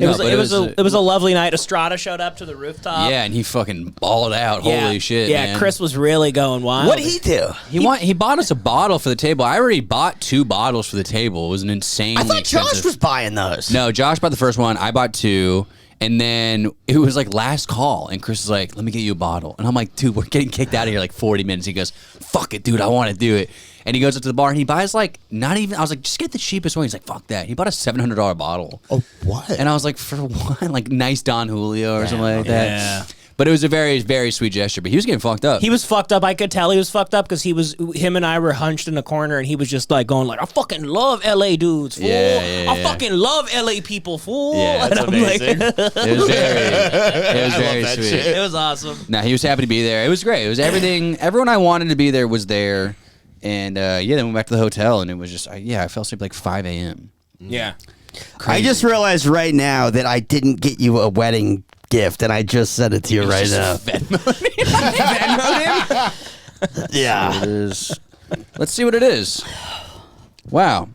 It was a lovely night. Estrada showed up to the rooftop. Yeah, and he fucking balled out. Yeah. Holy shit, Yeah, man. Chris was really going wild. What did he do? He bought us a bottle for the table. I already bought 2 bottles for the table. It was an insanely I thought expensive. Josh was buying those. No, Josh bought the first one. I bought 2. And then it was like last call. And Chris was like, let me get you a bottle. And I'm like, dude, we're getting kicked out of here like 40 minutes. He goes, fuck it, dude. I want to do it. And he goes up to the bar and he buys like not even. I was like, just get the cheapest one. He's like, fuck that. He bought a $700 bottle. Oh, what? And I was like, for what? Like nice Don Julio or something like that. Yeah. But it was a very, very sweet gesture. But he was getting fucked up. He was fucked up. I could tell he was fucked up because him and I were hunched in a corner, and he was just like going like, I fucking love LA dudes, fool. I fucking love LA people, fool. Yeah, and that's I'm amazing. like, It was very sweet. It was awesome. Nah, he was happy to be there. It was great. It was everything. Everyone I wanted to be there was there. And then we went back to the hotel, and it was just, I fell asleep like 5 a.m. Yeah. I just realized right now that I didn't get you a wedding gift, and I just sent it to you right now. Yeah. So it is. Let's see what it is. Wow.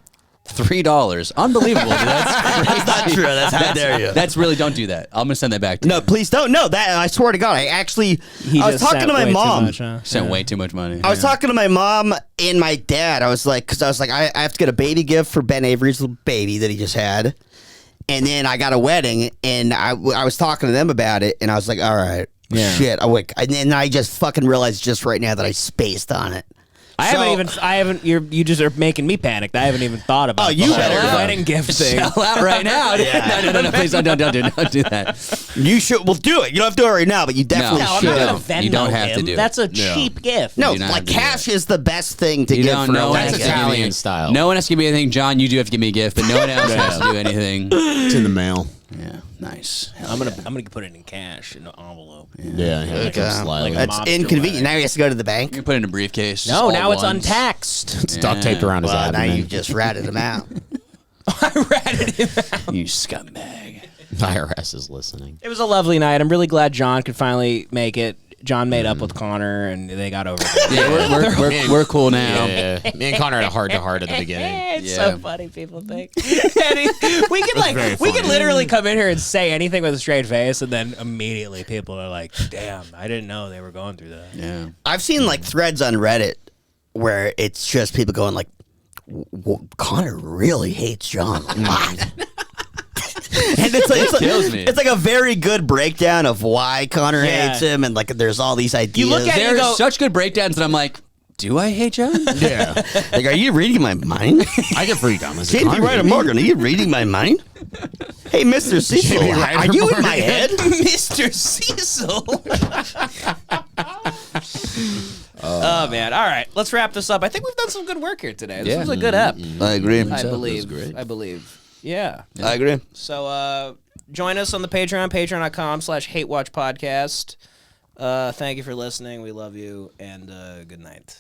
$3. Unbelievable. Dude. That's not true. That's how dare you. That's really, don't do that. I'm going to send that back to you. No, please don't. No, that I swear to God, I was talking to my mom. Sent way too much money. I was talking to my mom and my dad. I was like, I have to get a baby gift for Ben Avery's little baby that he just had. And then I got a wedding, and I was talking to them about it, and I was like, all right, shit. And then I just fucking realized just right now that I spaced on it. You just are making me panicked. I haven't even thought about the wedding gift thing. Sell out right now. Yeah. No, please don't do that. You should. Well, do it. You don't have to do it right now, but you definitely should. I'm not gonna Venmo You don't have him. to do it. That's a cheap gift. No, You don't have like to do cash is the best thing to You give don't for know. a That's wedding. Italian style. No one has to give me anything. John, you do have to give me a gift, but no one else has to do anything. It's in the mail. Yeah, nice. I'm gonna put it in cash in an envelope. That's inconvenient. Now he has to go to the bank. You can put it in a briefcase. No, now it's untaxed. It's duct taped around his Now abdomen. you just ratted him out. You scumbag. IRS is listening. It was a lovely night. I'm really glad John could finally make it. John made up with Conor, and they got over it. Yeah, we're cool now. Yeah. Me and Conor had a heart-to-heart at the beginning. It's so funny, people think. we could literally come in here and say anything with a straight face, and then immediately people are like, "Damn, I didn't know they were going through that." Yeah, I've seen like threads on Reddit where it's just people going like, Conor really hates John a lot. And it's like a very good breakdown of why Conor hates him, and like there's all these ideas. You look at there's such good breakdowns that I'm like, do I hate John? Yeah. Like, are you reading my mind? I get freaked out. JP Ryder Morgan, are you reading my mind? Hey, Mr. Cecil, are you in my head? Mr. Cecil. Oh man! All right, let's wrap this up. I think we've done some good work here today. This was a good ep. I agree. I believe. Yeah. I agree. So join us on the Patreon, patreon.com/hatewatchpodcast. Thank you for listening. We love you, and good night.